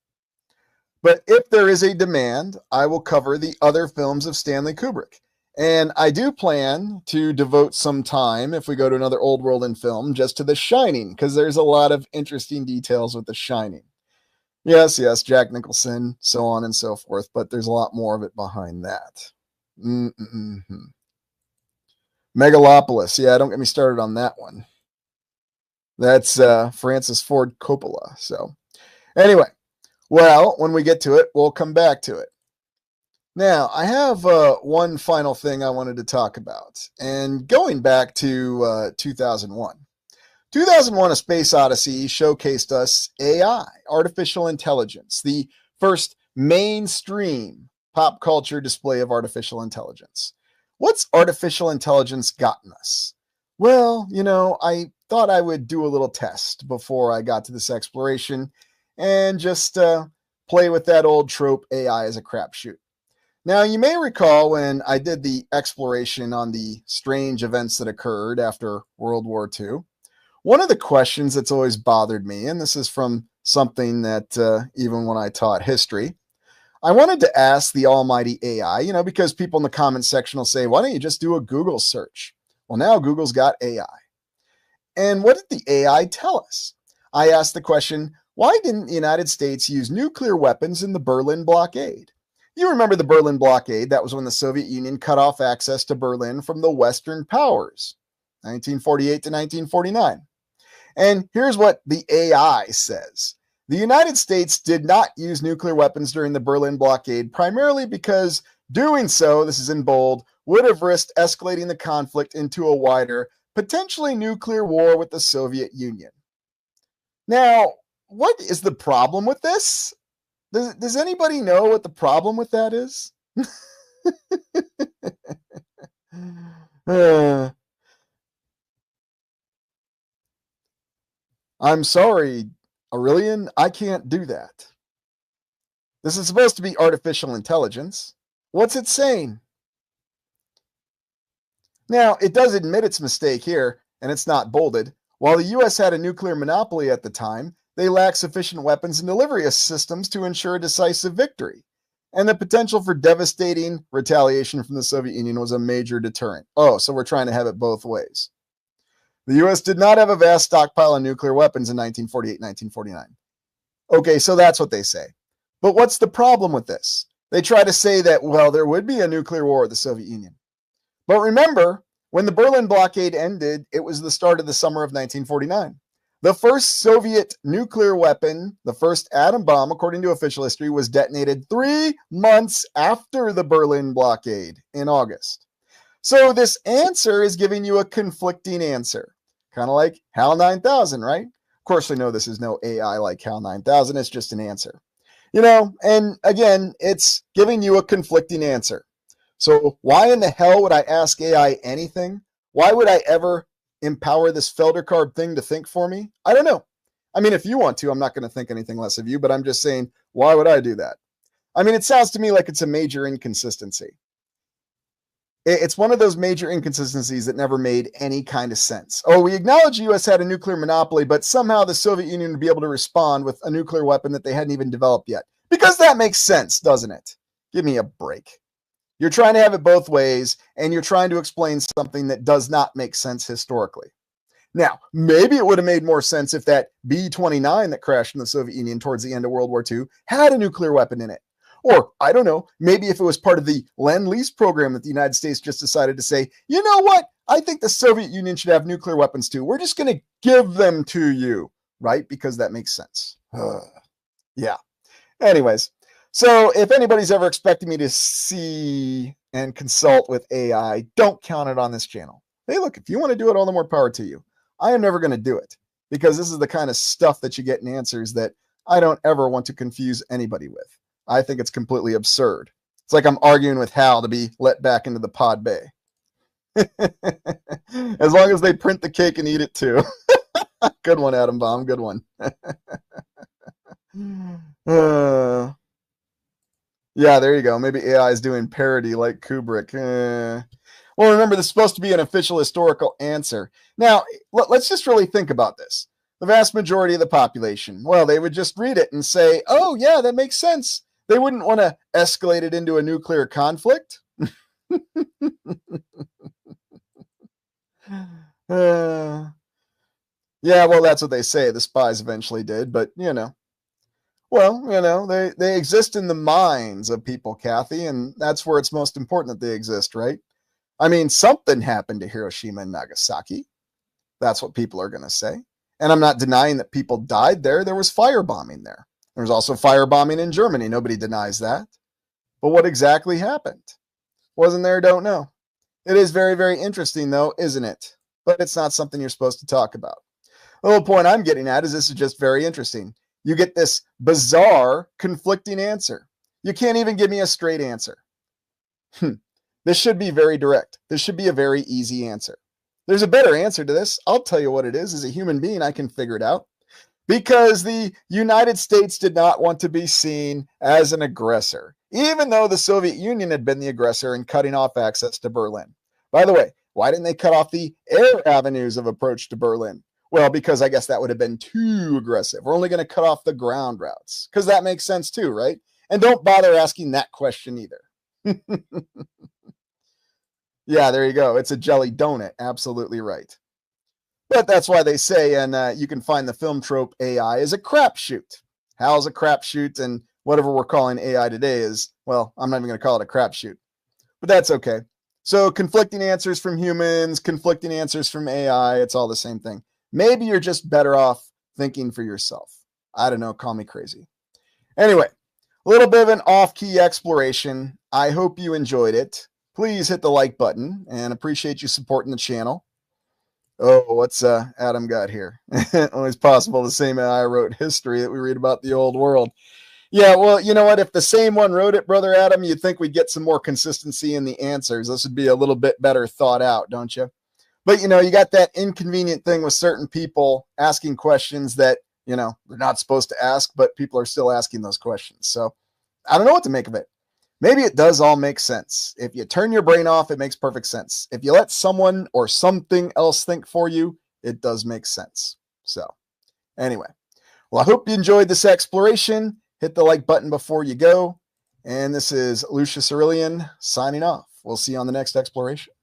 But if there is a demand, I will cover the other films of Stanley Kubrick. And I do plan to devote some time, if we go to another old world in film, just to The Shining, because there's a lot of interesting details with The Shining. Yes, Jack Nicholson, so on and so forth, but there's a lot more of it behind that. Megalopolis, yeah, don't get me started on that one. That's Francis Ford Coppola, so. Anyway, well, when we get to it, we'll come back to it. Now, I have one final thing I wanted to talk about, and going back to 2001. 2001: A Space Odyssey showcased us AI, artificial intelligence, the first mainstream pop culture display of artificial intelligence. What's artificial intelligence gotten us? Well, you know, I thought I would do a little test before I got to this exploration and just play with that old trope AI is a crapshoot. Now, you may recall when I did the exploration on the strange events that occurred after World War II, one of the questions that's always bothered me, and this is from something that even when I taught history, I wanted to ask the almighty AI, because people in the comments section will say, why don't you just do a Google search? Well, now Google's got AI. And what did the AI tell us? I asked the question, why didn't the United States use nuclear weapons in the Berlin blockade? You remember the Berlin blockade. That was when the Soviet Union cut off access to Berlin from the Western powers, 1948 to 1949. And here's what the AI says. The United States did not use nuclear weapons during the Berlin blockade, primarily because doing so, this is in bold, would have risked escalating the conflict into a wider, potentially nuclear war with the Soviet Union. Now, what is the problem with this? Does anybody know what the problem with that is? I'm sorry, Aurelian, I can't do that. This is supposed to be artificial intelligence. What's it saying? Now, it does admit its mistake here, and it's not bolded. While the U.S. had a nuclear monopoly at the time, they lacked sufficient weapons and delivery systems to ensure a decisive victory. And the potential for devastating retaliation from the Soviet Union was a major deterrent. Oh, so we're trying to have it both ways. The U.S. did not have a vast stockpile of nuclear weapons in 1948, 1949. Okay, so that's what they say. But what's the problem with this? They try to say that, well, there would be a nuclear war with the Soviet Union. But remember, when the Berlin blockade ended, it was the start of the summer of 1949. The first Soviet nuclear weapon, the first atom bomb, according to official history, was detonated 3 months after the Berlin blockade in August. So this answer is giving you a conflicting answer, kind of like HAL 9000, right? Of course, I know this is no AI like HAL 9000. It's just an answer. And again, it's giving you a conflicting answer. So why in the hell would I ask AI anything? Why would I ever empower this Feldercarb thing to think for me? I don't know. I mean, if you want to, I'm not going to think anything less of you, but I'm just saying, why would I do that? I mean, it sounds to me like it's a major inconsistency. It's one of those major inconsistencies that never made any kind of sense. Oh, we acknowledge the U.S. had a nuclear monopoly, but somehow the Soviet Union would be able to respond with a nuclear weapon that they hadn't even developed yet. Because that makes sense, doesn't it? Give me a break. You're trying to have it both ways, and you're trying to explain something that does not make sense historically. Now, maybe it would have made more sense if that B-29 that crashed in the Soviet Union towards the end of World War II had a nuclear weapon in it. Or, I don't know, maybe if it was part of the Lend-Lease program that the United States just decided to say, you know what? I think the Soviet Union should have nuclear weapons too. We're just going to give them to you, right? Because that makes sense. Yeah. Anyways. So if anybody's ever expecting me to see and consult with AI, don't count it on this channel. Hey, look, if you want to do it, all the more power to you. I am never going to do it because this is the kind of stuff that you get in answers that I don't ever want to confuse anybody with. I think it's completely absurd. It's like I'm arguing with Hal to be let back into the pod bay. As long as they print the cake and eat it too. Good one, Atom Bomb. Good one. Yeah, there you go. Maybe AI is doing parody like Kubrick. Well, remember, this is supposed to be an official historical answer. Now, let's just really think about this. The vast majority of the population, well, they would just read it and say, oh, yeah, that makes sense. They wouldn't want to escalate it into a nuclear conflict. Yeah, well, that's what they say. The spies eventually did, but, well, they exist in the minds of people, Kathy, and that's where it's most important that they exist, right? I mean, something happened to Hiroshima and Nagasaki. That's what people are going to say. And I'm not denying that people died there. There was firebombing there. There was also firebombing in Germany. Nobody denies that. But what exactly happened? Wasn't there? Don't know. It is very, very interesting, though, isn't it? But it's not something you're supposed to talk about. The whole point I'm getting at is this is just very interesting. You get this bizarre, conflicting answer. You can't even give me a straight answer. This should be very direct. This should be a very easy answer. There's a better answer to this. I'll tell you what it is. As a human being, I can figure it out. Because the United States did not want to be seen as an aggressor, even though the Soviet Union had been the aggressor in cutting off access to Berlin. By the way, why didn't they cut off the air avenues of approach to Berlin? Well, because I guess that would have been too aggressive. We're only going to cut off the ground routes, because that makes sense too, right? And don't bother asking that question either. Yeah, there you go. It's a jelly donut. Absolutely right. But that's why they say, and you can find the film trope, AI is a crapshoot. Hal's a crapshoot, and whatever we're calling AI today is, well, I'm not even going to call it a crapshoot. But that's okay. So conflicting answers from humans, conflicting answers from AI, it's all the same thing. Maybe you're just better off thinking for yourself. I don't know, call me crazy. Anyway, a little bit of an off-key exploration. I hope you enjoyed it. Please hit the like button, and appreciate you supporting the channel. Oh, what's Adam got here? Always possible the same AI wrote history that we read about the old world. Yeah, well, you know what? If the same one wrote it, Brother Adam, you'd think we'd get some more consistency in the answers. This would be a little bit better thought out, don't you? But, you know, you got that inconvenient thing with certain people asking questions that, you know, they're not supposed to ask, but people are still asking those questions. So I don't know what to make of it. Maybe it does all make sense. If you turn your brain off, it makes perfect sense. If you let someone or something else think for you, it does make sense. So anyway, well, I hope you enjoyed this exploration. Hit the like button before you go. And this is Lucius Aurelian signing off. We'll see you on the next exploration.